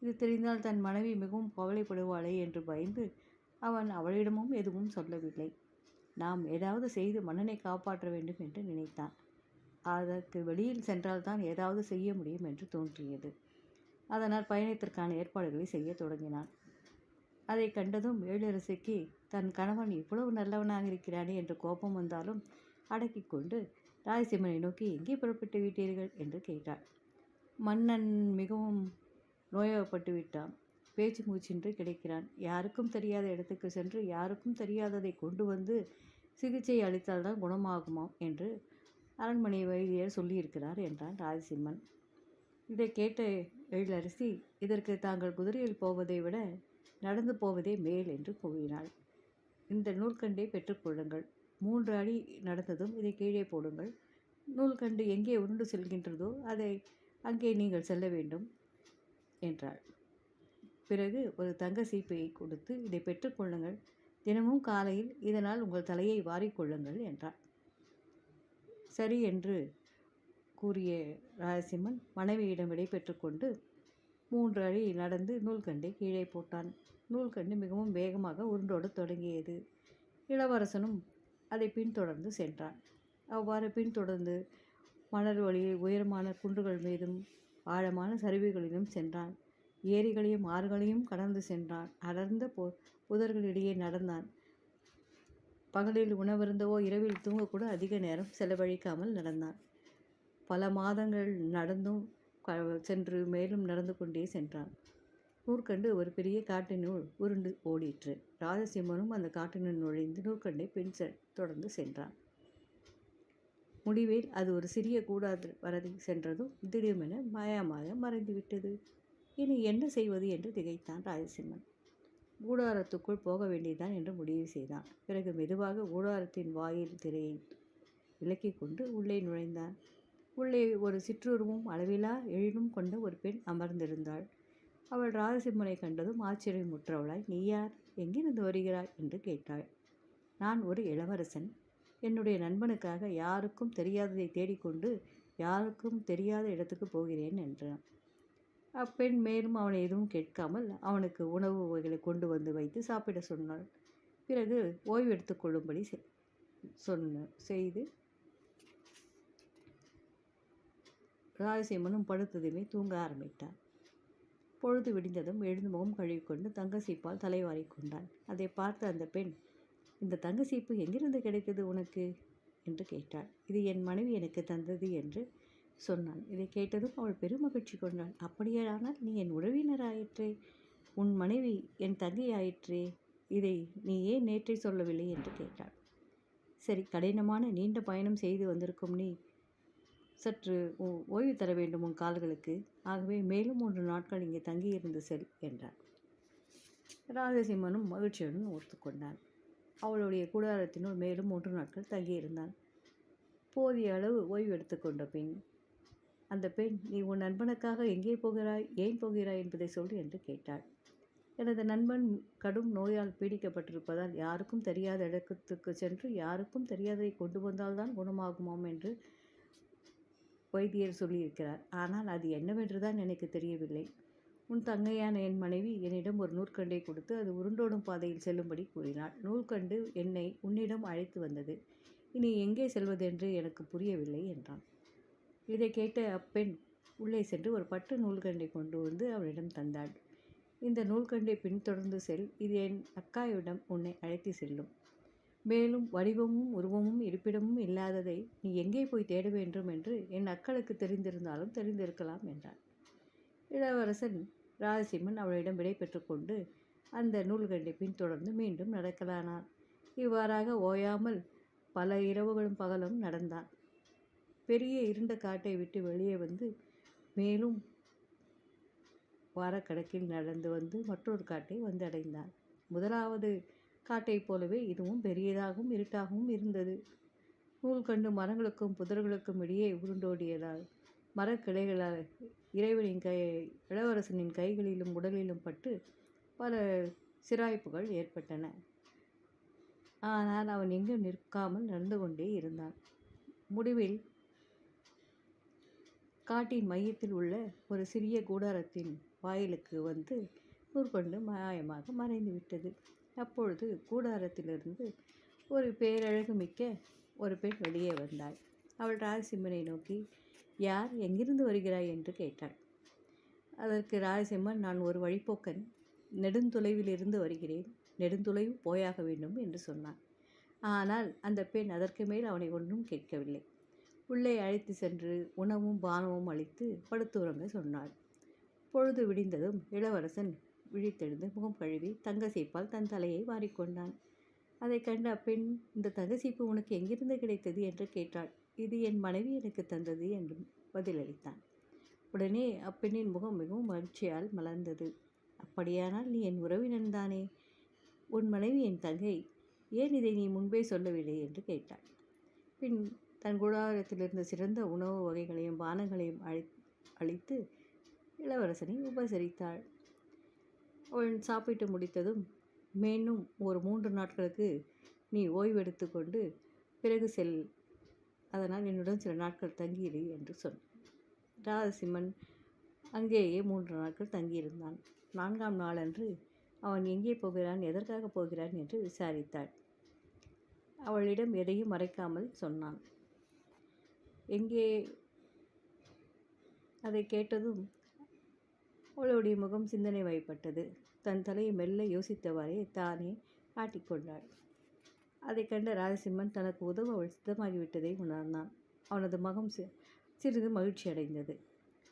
S1: இது தெரிந்தால் தன் மனைவி மிகவும் கவலைப்படுவாளே என்று பயந்து அவன் அவளிடமும் எதுவும் சொல்லவில்லை. நாம் ஏதாவது செய்து மன்னனை காப்பாற்ற வேண்டும் என்று நினைத்தான். அதற்கு வெளியில் சென்றால்தான் ஏதாவது செய்ய முடியும் என்று தோன்றியது. அதனால் பயணத்திற்கான ஏற்பாடுகளை செய்ய தொடங்கினான். அதை கண்டதும் எழிலரசிக்கு தன் கணவன் இவ்வளவு நல்லவனாக இருக்கிறானே என்று கோபம் வந்தாலும் அடக்கி கொண்டு ராஜசிம்மனை நோக்கி, எங்கே புறப்பட்டு விட்டீர்கள் என்று கேட்டாள். மன்னன் மிகவும் நோயப்பட்டு விட்டான். பேச்சு மூச்சின்றி கிடைக்கிறான். யாருக்கும் தெரியாத இடத்துக்கு சென்று யாருக்கும் தெரியாததை கொண்டு வந்து சிகிச்சை அளித்தால்தான் குணமாகுமாம் என்று அரண்மனை வைத்தியர் சொல்லியிருக்கிறார் என்றான் ராஜசிம்மன். இதை கேட்ட எழிலரசி, இதற்கு தாங்கள் குதிரையில் போவதை விட நடந்து போவதே மேல் என்று கூறினாள். இந்த நூல்கண்டை பெற்றுக்கொள்ளுங்கள். 3 அடி நடந்ததும் இதை கீழே போடுங்கள். நூல்கண்டு எங்கே உருண்டு செல்கின்றதோ அதை அங்கே நீங்கள் செல்ல வேண்டும் என்றாள். பிறகு ஒரு தங்க சீப்பையை கொடுத்து இதை பெற்றுக்கொள்ளுங்கள். தினமும் காலையில் இதனால் உங்கள் தலையை வாரிக்கொள்ளுங்கள் என்றாள். சரி என்று கூறிய ராஜசிம்மன் மனைவியிடம் விடை பெற்று கொண்டு 3 அடி நடந்து நூல்கண்டை கீழே போட்டான். நூல்கண்டு மிகவும் வேகமாக உருண்டோட தொடங்கியது. இளவரசனும் அதை பின்தொடர்ந்து சென்றான். அவ்வாறு பின்தொடர்ந்து மணல் வழியில் உயரமான குன்றுகள் மீதும் ஆழமான சரிவுகளிலும் சென்றான். ஏரிகளையும் ஆறுகளையும் கடந்து சென்றான். அடர்ந்த புதர்களிடையே நடந்தான். பகலில் உணவருந்தவோ இரவில் தூங்கக்கூட அதிக நேரம் செலவழிக்காமல் நடந்தான். பல மாதங்கள் நடந்தும் சென்று மேலும் நடந்து கொண்டே சென்றான். நூற்கண்டு ஒரு பெரிய காட்டினுள் உருண்டு ஓடிற்று. ராஜசிம்மனும் அந்த காட்டினுள் நுழைந்து நூற்கண்டை பின் தொடர்ந்து சென்றான். முடிவில் அது ஒரு சிறிய கூடாது வரை சென்றதும் திடீரென மாயமாக மறைந்துவிட்டது. இனி என்ன செய்வது என்று திகைத்தான் ராஜசிம்மன். கூடாரத்துக்குள் போக வேண்டியதுதான் என்று முடிவு செய்தான். பிறகு மெதுவாக கூடாரத்தின் வாயில் திரையை விலக்கி கொண்டு உள்ளே நுழைந்தான். உள்ளே ஒரு சிற்றுருவும் அளவிலா எழிலும் கொண்ட ஒரு பெண் அமர்ந்திருந்தாள். அவள் ராஜசிம்மனை கண்டதும் ஆச்சரியமுற்றவளாய், நீ யார், எங்கிருந்து வருகிறாய் என்று கேட்டாள். நான் ஒரு இளவரசன். என்னுடைய நண்பனுக்காக யாருக்கும் தெரியாததை தேடிக்கொண்டு யாருக்கும் தெரியாத இடத்துக்கு போகிறேன் என்றான். அப்பெண் மேலும் அவனை எதுவும் கேட்காமல் அவனுக்கு உணவு வகைகளை கொண்டு வந்து வைத்து சாப்பிட சொன்னாள். பிறகு ஓய்வு எடுத்துக்கொள்ளும்படி செய்து ராஜசிம்மனும் படுத்ததுமே தூங்க ஆரம்பித்தான். பொழுது விடிந்ததும் எழுந்து முகம் கழுவிக்கொண்டு தங்க சீப்பால் தலைவாரி கொண்டான். அதை பார்த்த அந்த பெண், இந்த தங்க சீப்பு எங்கிருந்து கிடைத்தது உனக்கு என்று கேட்டாள். இது என் மனைவி எனக்கு தந்தது என்று சொன்னான். இதை கேட்டதும் அவள் பெருமகிழ்ச்சி கொண்டாள். அப்படியானால் நீ என் உறவினராயிற்றே, உன் மனைவி என் தங்கை ஆயிற்றே, இதை நீ ஏன் நேற்றை சொல்லவில்லை என்று கேட்டாள். சரி, கடினமான நீண்ட பயணம் செய்து வந்திருக்கும் நீ சற்று ஓய்வு தர வேண்டும் உன் கால்களுக்கு. ஆகவே மேலும் 3 நாட்கள் இங்கே தங்கியிருந்து செல் என்றார். ராஜசிம்மனும் மகிழ்ச்சியுடன் ஒத்துக்கொண்டான். அவளுடைய கூடாரத்தினுள் மேலும் 3 நாட்கள் தங்கியிருந்தான். போதிய அளவு ஓய்வு எடுத்துக்கொண்ட பின் அந்த பெண், நீ உன் நண்பனுக்காக எங்கே போகிறாய், ஏன் போகிறாய் என்பதை சொல் என்று கேட்டாள். எனது நண்பன் கடும் நோயால் பீடிக்கப்பட்டிருப்பதால் யாருக்கும் தெரியாத இடத்துக்கு சென்று யாருக்கும் தெரியாததை கொண்டு வந்தால்தான் குணமாகுமாம் என்று வைத்தியர் சொல்லியிருக்கிறார். ஆனால் அது என்னவென்றுதான் எனக்கு தெரியவில்லை. உன் தங்கையான என் மனைவி என்னிடம் ஒரு நூற்கண்டை கொடுத்து அது உருண்டோடும் பாதையில் செல்லும்படி கூறினாள். நூற்கண்டு என்னை உன்னிடம் அழைத்து வந்தது. இனி எங்கே செல்வதென்று எனக்கு புரியவில்லை என்றான். இதை கேட்ட அப்பெண் உள்ளே சென்று ஒரு பட்டு நூல்கண்டை கொண்டு வந்து அவனிடம் தந்தாள். இந்த நூல்கண்டை பின்தொடர்ந்து செல், இது என் அக்காவிடம் உன்னை அழைத்து செல்லும். மேலும் வடிவமும் உருவமும் இருப்பிடமும் இல்லாததை நீ எங்கே போய் தேட வேண்டும் என்று என் அக்களுக்கு தெரிந்திருந்தாலும் தெரிந்திருக்கலாம் என்றான். இளவரசன் ராஜசிம்மன் அவளிடம் விடை பெற்று கொண்டு அந்த நூல்கண்டை பின்தொடர்ந்து மீண்டும் நடக்கலானான். இவ்வாறாக ஓயாமல் பல இரவுகளும் பகலும் நடந்தான். பெரிய இருண்ட காட்டை விட்டு வெளியே வந்து மேலும் வாரக்கணக்கில் நடந்து வந்து மற்றொரு காட்டை வந்தடைந்தான். முதலாவது காட்டைப் போலவே இதுவும் பெரியதாகவும் இருட்டாகவும் இருந்தது. நூல்கண்டு மரங்களுக்கும் புதர்களுக்கும் இடையே உருண்டோடியதால் மரக்கிளைகளால் இளவரசனின் கைகளிலும் உடலிலும் பட்டு பல சிராய்ப்புகள் ஏற்பட்டன. ஆனால் அவன் எங்கும் நிற்காமல் நடந்து கொண்டே இருந்தான். முடிவில் காட்டின் மையத்தில் உள்ள ஒரு சிறிய கூடாரத்தின் வாயிலுக்கு வந்து நூற்கொண்டு மாயமாக மறைந்து விட்டது. அப்பொழுது கூடாரத்திலிருந்து ஒரு பேரழகு மிக்க ஒரு பெண் வெளியே வந்தாள். அவள் ராஜசிம்மனை நோக்கி, யார், எங்கிருந்து வருகிறாய் என்று கேட்டாள். அதற்கு ராஜசிம்மன், நான் ஒரு வழிப்போக்கன், நெடுந்தொலைவிலிருந்து வருகிறேன், நெடுந்தொலைவு போயாக வேண்டும் என்று சொன்னான். ஆனால் அந்த பெண் அதற்கு மேல் அவனை ஒன்றும் கேட்கவில்லை. உள்ளே அழைத்து சென்று உணவும் பானமும் அளித்து படுத்துறங்க சொன்னாள். பொழுது விடிந்ததும் இளவரசன் விழித்தெழுந்து முகம் கழுவி தங்கசீப்பால் தன் தலையை வாரிக்கொண்டான். அதை கண்ட அப்பெண், இந்த தங்கசீப்பு உனக்கு எங்கிருந்து கிடைத்தது என்று கேட்டாள். இது என் மனைவி எனக்கு தந்தது என்றும் பதிலளித்தான். உடனே அப்பெண்ணின் முகம் மிகவும் மகிழ்ச்சியால் மலர்ந்தது. அப்படியானால் நீ என் உறவினன் தானே? உன் மனைவி என் தங்கை, ஏன் இதை நீ முன்பே சொல்லவில்லை என்று கேட்டாள். பின் தன் கூடாரத்திலிருந்து சிறந்த உணவு வகைகளையும் பானங்களையும் அளித்து இளவரசனை உபசரித்தாள். அவள் சாப்பிட்டு முடித்ததும், மேலும் ஒரு 3 நாட்களுக்கு நீ ஓய்வெடுத்து கொண்டு பிறகு செல், அதனால் என்னுடன் சில நாட்கள் தங்கியிரு என்று சொன்னான். ராஜசிம்மன் அங்கேயே 3 நாட்கள் தங்கியிருந்தான். 4ஆம் நாளன்று அவன் எங்கே போகிறான், எதற்காக போகிறான் என்று விசாரித்தாள். அவளிடம் எதையும் மறைக்காமல் சொன்னான். எங்கே அதை கேட்டதும் அவளுடைய முகம் சிந்தனை வயப்பட்டது. தன் தலையை மெல்ல யோசித்தவாறே தானே ஆட்டிக்கொண்டாள். அதை கண்ட ராஜசிம்மன் தனக்கு உதவ அவள் சித்தமாகிவிட்டதை உணர்ந்தான். அவனது முகம் சிறிது மகிழ்ச்சி அடைந்தது.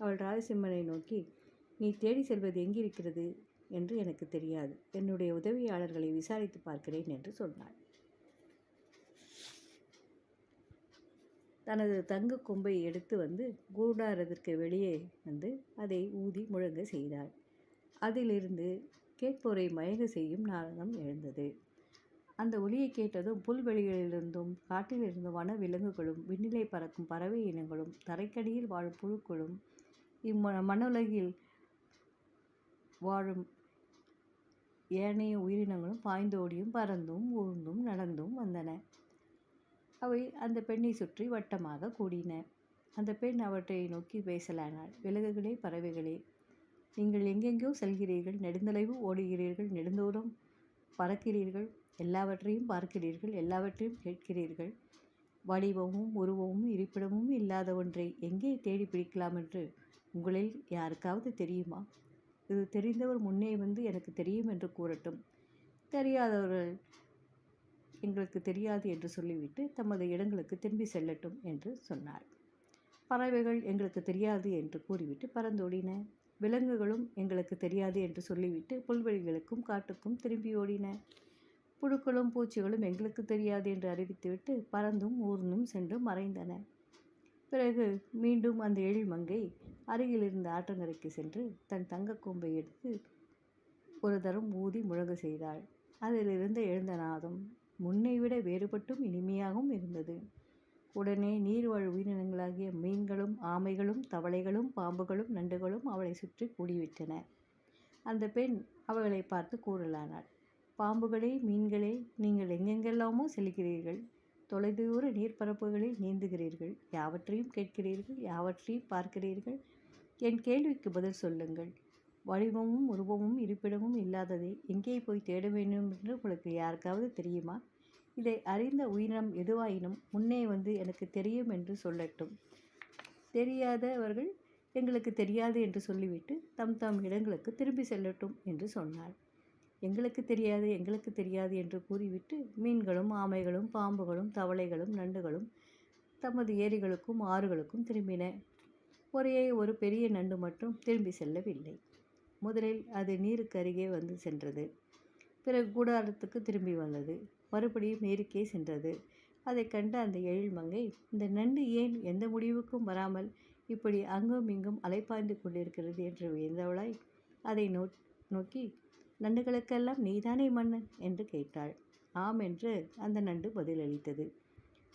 S1: அவள் ராஜசிம்மனை நோக்கி, நீ தேடி செல்வது எங்கிருக்கிறது என்று எனக்கு தெரியாது, என்னுடைய உதவியாளர்களை விசாரித்து பார்க்கிறேன் என்று சொன்னாள். தனது தங்க கொம்பை எடுத்து வந்து கூடாரத்திற்கு வெளியே வந்து அதை ஊதி முழங்க செய்தாள். அதிலிருந்து கேட்போரை மயங்க செய்யும் நாதம் எழுந்தது. அந்த ஒலியை கேட்டதும் புல்வெளிகளிலிருந்தும் காட்டிலிருந்தும் வன விலங்குகளும் விண்ணிலை பறக்கும் பறவை இனங்களும் தரைக்கடியில் வாழும் புழுக்களும் மண்ணுலகில் வாழும் ஏனைய உயிரினங்களும் பாய்ந்தோடியும் பறந்தும் ஊர்ந்தும் நடந்தும் வந்தன. அவை அந்த பெண்ணை சுற்றி வட்டமாக கூடின. அந்த பெண் அவற்றை நோக்கி பேசலானாள். விலங்குகளே, பறவைகளே, நீங்கள் எங்கெங்கோ செல்கிறீர்கள், நெடுந்தொலைவு ஓடுகிறீர்கள், நெடுந்தூரம் பறக்கிறீர்கள், எல்லாவற்றையும் பார்க்கிறீர்கள், எல்லாவற்றையும் கேட்கிறீர்கள். வடிவமும் உருவமும் இருப்பிடமும் இல்லாத ஒன்றை எங்கே தேடி பிடிக்கலாம் என்று உங்களில் யாருக்காவது தெரியுமா? இது தெரிந்தவர் முன்னே வந்து எனக்கு தெரியும் என்று கூறட்டும். தெரியாதவர்கள் எங்களுக்கு தெரியாது என்று சொல்லிவிட்டு தமது இடங்களுக்கு திரும்பி செல்லட்டும் என்று சொன்னார். பறவைகள் எங்களுக்கு தெரியாது என்று கூறிவிட்டு பறந்தோடின. விலங்குகளும் எங்களுக்கு தெரியாது என்று சொல்லிவிட்டு புல்வெளிகளுக்கும் காட்டுக்கும் திரும்பி ஓடின. புழுக்களும் பூச்சிகளும் எங்களுக்கு தெரியாது என்று அறிவித்துவிட்டு பறந்தும் ஊர்ந்தும் சென்று மறைந்தன. பிறகு மீண்டும் அந்த எழில்மங்கை அருகில் இருந்த ஆற்றங்கரைக்கு சென்று தன் தங்கக்கொம்பை எடுத்து ஒரு தரம் ஊதி முழங்க செய்தாள். அதிலிருந்து எழுந்த நாதம் முன்னைவிட வேறுபட்டும் இனிமையாகவும் இருந்தது. உடனே நீர்வாழ் உயிரினங்களாகிய மீன்களும் ஆமைகளும் தவளைகளும் பாம்புகளும் நண்டுகளும் அவளை சுற்றி கூடிவிட்டன. அந்த பெண் அவர்களை பார்த்து கூறலானாள். பாம்புகளே, மீன்களே, நீங்கள் எங்கெங்கெல்லாமோ செல்கிறீர்கள், தொலைதூர நீர்ப்பரப்புகளில் நீந்துகிறீர்கள், யாவற்றையும் கேட்கிறீர்கள், யாவற்றையும் பார்க்கிறீர்கள். என் கேள்விக்கு பதில் சொல்லுங்கள். வடிவமும் உருவமும் இருப்பிடமும் இல்லாததை எங்கே போய் தேட வேண்டும் என்று உங்களுக்கு யாருக்காவது தெரியுமா? இதை அறிந்த உயிரினம் எதுவாயினும் முன்னே வந்து எனக்கு தெரியும் என்று சொல்லட்டும். தெரியாதவர்கள் எங்களுக்கு தெரியாது என்று சொல்லிவிட்டு தம் தம் இடங்களுக்கு திரும்பி செல்லட்டும் என்று சொன்னாள். எங்களுக்கு தெரியாது, எங்களுக்கு தெரியாது என்று கூறிவிட்டு மீன்களும் ஆமைகளும் பாம்புகளும் தவளைகளும் நண்டுகளும் தமது ஏரிகளுக்கும் ஆறுகளுக்கும் திரும்பின. ஒரே ஒரு பெரிய நண்டு மட்டும் திரும்பி செல்லவில்லை. முதலில் அது நீருக்கு அருகே வந்து சென்றது. பிறகு கூடாரத்துக்கு திரும்பி வந்தது. மறுபடியும் நீருக்கே சென்றது. அதை கண்ட அந்த எழில்மங்கை, இந்த நண்டு ஏன் எந்த முடிவுக்கும் வராமல் இப்படி அங்கும் இங்கும் அலைப்பாய்ந்து கொண்டிருக்கிறது என்று வியந்தவளாய் அதை நோக்கி, நண்டுகளுக்கெல்லாம் நீதானே மன்னன் என்று கேட்டாள். ஆம் என்று அந்த நண்டு பதிலளித்தது.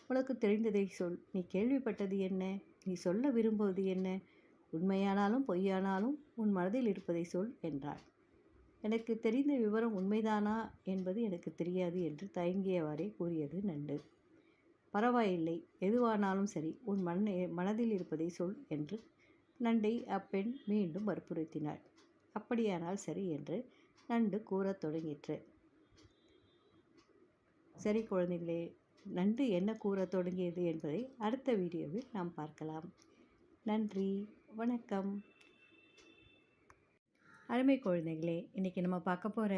S1: உனக்கு தெரிந்ததை சொல். நீ கேள்விப்பட்டது என்ன? நீ சொல்ல விரும்புவது என்ன? உண்மையானாலும் பொய்யானாலும் உன் மனதில் இருப்பதை சொல் என்றாள். எனக்கு தெரிந்த விவரம் உண்மைதானா என்பது எனக்கு தெரியாது என்று தயங்கியவாறே கூறியது நண்டு. பரவாயில்லை, எதுவானாலும் சரி, உன் மனதில் இருப்பதை சொல் என்று நண்டை அப்பெண் மீண்டும் வற்புறுத்தினாள். அப்படியானால் சரி என்று நண்டு கூறத் தொடங்கிற்று. சரி குழந்தைகளே, நண்டு என்ன கூறத் தொடங்கியது என்பதை அடுத்த வீடியோவில் நாம் பார்க்கலாம். நன்றி, வணக்கம். அருமை குழந்தைகளே, இன்றைக்கி நம்ம பார்க்க போகிற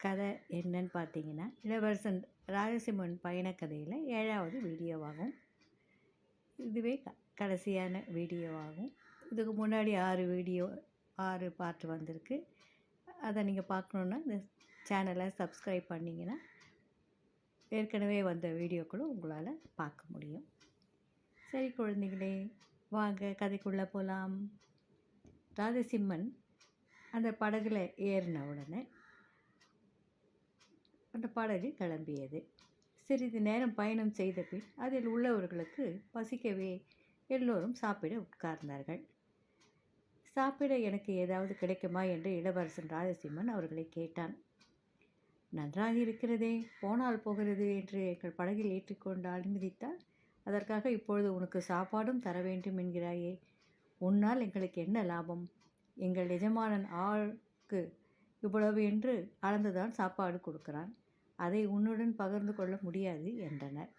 S1: கதை என்னன்னு பார்த்தீங்கன்னா, இளவரசன் ராஜசிம்மன் பயணக்கதையில் 7வது வீடியோவாகும். இதுவே கடைசியான வீடியோவாகும். இதுக்கு முன்னாடி 6 பார்ட் வந்திருக்கு. அதை நீங்கள் பார்க்கணுன்னா இந்த சேனலை சப்ஸ்கிரைப் பண்ணிங்கன்னா ஏற்கனவே வந்த வீடியோக்களும் உங்களால் பார்க்க முடியும். சரி குழந்தைகளே, வாங்க கதைக்குள்ளே போகலாம். ராஜசிம்மன் அந்த படகுல ஏறின உடனே அந்த படகு கிளம்பியது. சிறிது நேரம் பயணம் செய்த பின் அதில் உள்ளவர்களுக்கு பசிக்கவே எல்லோரும் சாப்பிட உட்கார்ந்தார்கள். சாப்பிட எனக்கு ஏதாவது கிடைக்குமா என்று இளவரசன் ராஜசிம்மன் அவர்களை கேட்டான். நன்றாக இருக்கிறதே, போனால் போகிறது என்று எங்கள் படகில் ஏற்றிக்கொண்டு அனுமதித்தால் அதற்காக இப்பொழுது உனக்கு சாப்பாடும் தர வேண்டும் என்கிறாயே. உன்னால் எங்களுக்கு என்ன லாபம்? எங்கள் எஜமானன் ஆளுக்கு இவ்வளவு என்று அளந்துதான் சாப்பாடு கொடுக்கிறான். அதை உன்னுடன் பகிர்ந்து கொள்ள முடியாது என்றனர்.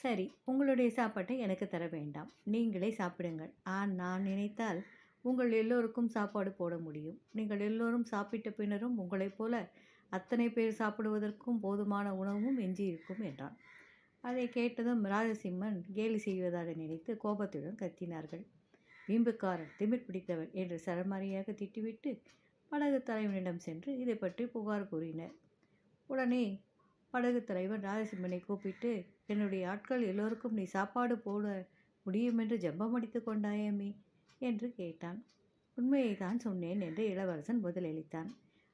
S1: சரி, உங்களுடைய சாப்பாட்டை எனக்கு தர வேண்டாம், நீங்களே சாப்பிடுங்கள். நான் நினைத்தால் உங்கள் எல்லோருக்கும் சாப்பாடு போட முடியும். நீங்கள் எல்லோரும் சாப்பிட்ட பின்னரும் உங்களைப் போல அத்தனை பேர் சாப்பிடுவதற்கும் போதுமான உணவும் எஞ்சி இருக்கும் என்றான். அதை கேட்டதும் ராஜசிம்மன் கேலி செய்வதாக நினைத்து கோபத்துடன் கத்தினார்கள். வீம்புக்காரன், திமிர் பிடித்தவர் என்று சரமாரியாக திட்டிவிட்டு படகு தலைவனிடம் சென்று இதை பற்றி புகார் கூறினர். உடனே படகு தலைவன் ராஜசிம்மனை கூப்பிட்டு, என்னுடைய ஆட்கள் எல்லோருக்கும் நீ சாப்பாடு போட முடியும் என்று ஜம்பம் அடித்து கொண்டாயமே என்று கேட்டான். உண்மையை தான் சொன்னேன் என்று இளவரசன் பதிலளித்தான்.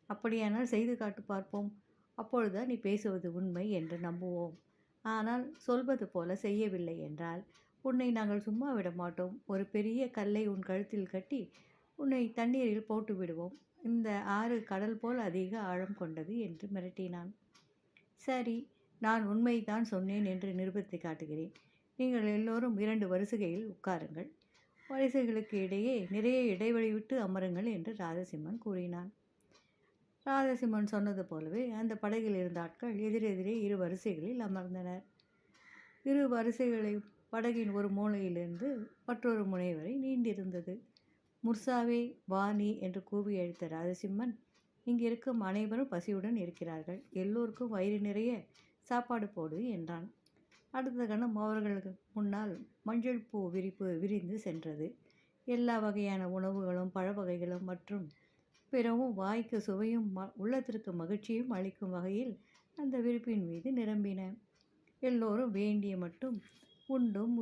S1: அப்படியானால் செய்து காட்டு பார்ப்போம். அப்பொழுதுதான் நீ பேசுவது உண்மை என்று நம்புவோம். ஆனால் சொல்வது போல செய்யவில்லை என்றால் உன்னை நாங்கள் சும்மா விட மாட்டோம். ஒரு பெரிய கல்லை உன் கழுத்தில் கட்டி உன்னை தண்ணீரில் போட்டு விடுவோம். இந்த ஆறு கடல் போல் அதிக ஆழம் கொண்டது என்று மிரட்டினான். சரி, நான் உண்மைதான் சொன்னேன் என்று நிரூபித்து காட்டுகிறேன். நீங்கள் எல்லோரும் 2 வரிசைகளில் உட்காருங்கள். வரிசைகளுக்கு இடையே நிறைய இடைவெளி விட்டு அமருங்கள் என்று ராஜசிம்மன் கூறினான். ராஜசிம்மன் சொன்னது போலவே அந்த படகில் இருந்த ஆட்கள் எதிரெதிரே 2 வரிசைகளில் அமர்ந்தனர். 2 வரிசைகளை படகின் ஒரு மூலையிலிருந்து மற்றொரு முனை வரை நீண்டிருந்தது. முர்சாவே, வாணி என்று கூவி அழைத்த ராஜசிம்மன், இங்கிருக்கும் அனைவரும் பசியுடன் இருக்கிறார்கள், எல்லோருக்கும் வயிறு நிறைய சாப்பாடு போடு என்றான். அடுத்த கணம் அவர்களுக்கு முன்னால் மஞ்சள் பூ விரிப்பு விரிந்து சென்றது. எல்லா வகையான உணவுகளும் பழ வகைகளும் மற்றும் பிறவும் வாய்க்கு சுவையும் உள்ளத்திற்கு மகிழ்ச்சியும் அளிக்கும் வகையில் அந்த விரிப்பின் மீது நிரம்பின. எல்லோரும் வேண்டிய மட்டும் உண்டும்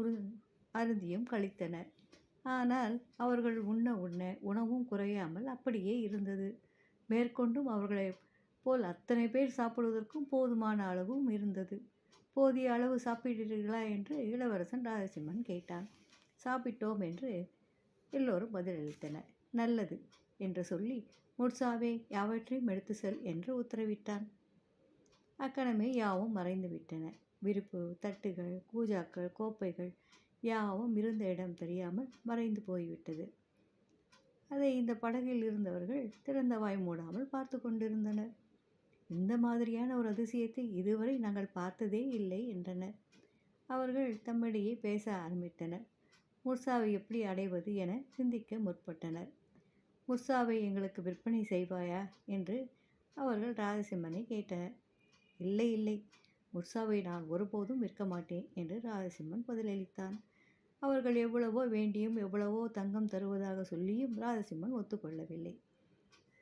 S1: அருந்தியும் கழித்தனர். ஆனால் அவர்கள் உண்ண உணவும் குறையாமல் அப்படியே இருந்தது. மேற்கொண்டும் அவர்களை போல் அத்தனை பேர் சாப்பிடுவதற்கும் போதுமான அளவும் இருந்தது. போதிய அளவு சாப்பிட்டீர்களா என்று இளவரசன் ராஜசிம்மன் கேட்டான். சாப்பிட்டோம் என்று எல்லோரும் பதிலளித்தனர். நல்லது என்று சொல்லி முர்சாவே யாவற்றையும் எடுத்து செல் என்று உத்தரவிட்டான். அக்கணமே யாவும் மறைந்து விட்டன. விரிப்பு, தட்டுகள், கூஜாக்கள், கோப்பைகள் யாவும் இருந்த இடம் தெரியாமல் மறைந்து போய்விட்டது. அதை இந்த படகில் இருந்தவர்கள் திறந்த வாய் மூடாமல் பார்த்து கொண்டிருந்தனர். இந்த மாதிரியான ஒரு அதிசயத்தை இதுவரை நாங்கள் பார்த்ததே இல்லை என்றனர். அவர்கள் தம்மிடையே பேச ஆரம்பித்தனர். முர்சாவை எப்படி அடைவது என சிந்திக்க முற்பட்டனர். முர்சாவை எங்களுக்கு விற்பனை செய்வாயா என்று அவர்கள் ராஜசிம்மனை கேட்டனர். இல்லை இல்லை, முர்சாவை நான் ஒருபோதும் விற்க மாட்டேன் என்று ராஜசிம்மன் பதிலளித்தான். அவர்கள் எவ்வளவோ வேண்டியும் எவ்வளவோ தங்கம் தருவதாக சொல்லியும் ராஜசிம்மன் ஒத்துக்கொள்ளவில்லை.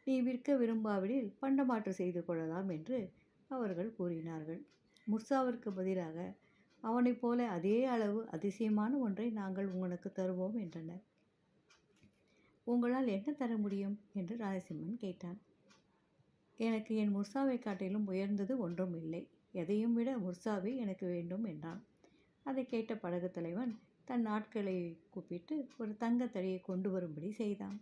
S1: நீ விற்க விரும்பாவிடில் பண்டமாற்று செய்து கொள்ளலாம் என்று அவர்கள் கூறினார்கள். முர்சாவிற்கு பதிலாக அவனைப் போல அதே அளவு அதிசயமான ஒன்றை நாங்கள் உங்களுக்கு தருவோம் என்றனர். உங்களால் என்ன தர முடியும் என்று ராஜசிம்மன் கேட்டான். எனக்கு என் முர்சாவை காட்டிலும் உயர்ந்தது ஒன்றும் இல்லை. எதையும் விட முர்சாவை எனக்கு வேண்டும் என்றான். அதை கேட்ட படகு தலைவன் தன் ஆட்களை கூப்பிட்டு ஒரு தங்கத்தடியை கொண்டு வரும்படி செய்தான்.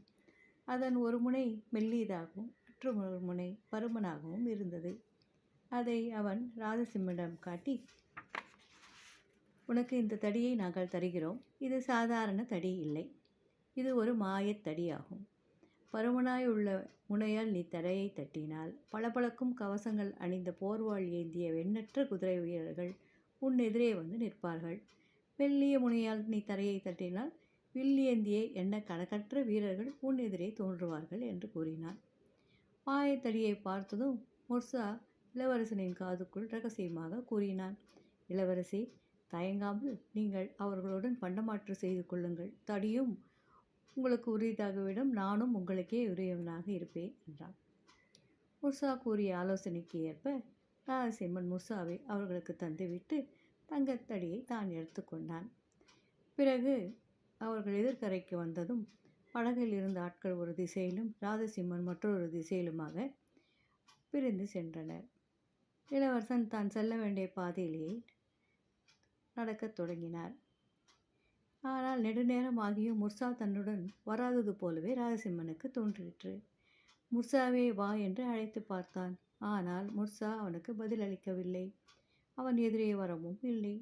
S1: அதன் ஒரு முனை மெல்லியதாகவும் மற்றொரு முனை பருமனாகவும் இருந்தது. அதை அவன் ராஜசிம்மனிடம் காட்டி, உனக்கு இந்த தடியை நாங்கள் தருகிறோம். இது சாதாரண தடி இல்லை, இது ஒரு மாயத்தடியாகும். பருமனாய் உள்ள முனையால் நீ தடையை தட்டினால் பளபளக்கும் கவசங்கள் அணிந்த போர்வாள் ஏந்திய எண்ணற்ற குதிரை வீரர்கள் உன் எதிரே வந்து நிற்பார்கள். மெல்லிய முனையால் நீ தரையை தட்டினால் வில்லியேந்திய எண்ண கணக்கற்ற வீரர்கள் உன் எதிரே தோன்றுவார்கள் என்று கூறினான். மாயத்தடியை பார்த்ததும் முர்சா இளவரசனின் காதுக்குள் ரகசியமாக கூறினான். இளவரசி, தயங்காமல் நீங்கள் அவர்களுடன் பண்டமாற்று செய்து கொள்ளுங்கள். தடியும் உங்களுக்கு உரியதாகவிடும், நானும் உங்களுக்கே உரியவனாக இருப்பேன் என்றான். முர்சா கூறிய ஆலோசனைக்கு ஏற்ப ராஜசிம்மன் முர்சாவை அவர்களுக்கு தந்துவிட்டு தங்கத்தடியை தான் எடுத்துக்கொண்டான். பிறகு அவர்கள் எதிர்கரைக்கு வந்ததும் படகில் இருந்த ஆட்கள் ஒரு திசையிலும் ராஜசிம்மன் மற்றொரு திசையிலுமாக பிரிந்து சென்றனர். இளவரசன் தான் செல்ல வேண்டிய பாதையிலேயே நடக்கத் தொடங்கினார். ஆனால் நெடுநேரம் ஆகியும் முர்சா தன்னுடன் வராதது போலவே ராஜசிம்மனுக்கு தோன்றிற்று. முர்சாவே வா என்று அழைத்து பார்த்தான். ஆனால் முர்சா அவனுக்கு பதில் அளிக்கவில்லை. அவன் எதிரே வரவும் இல்லை.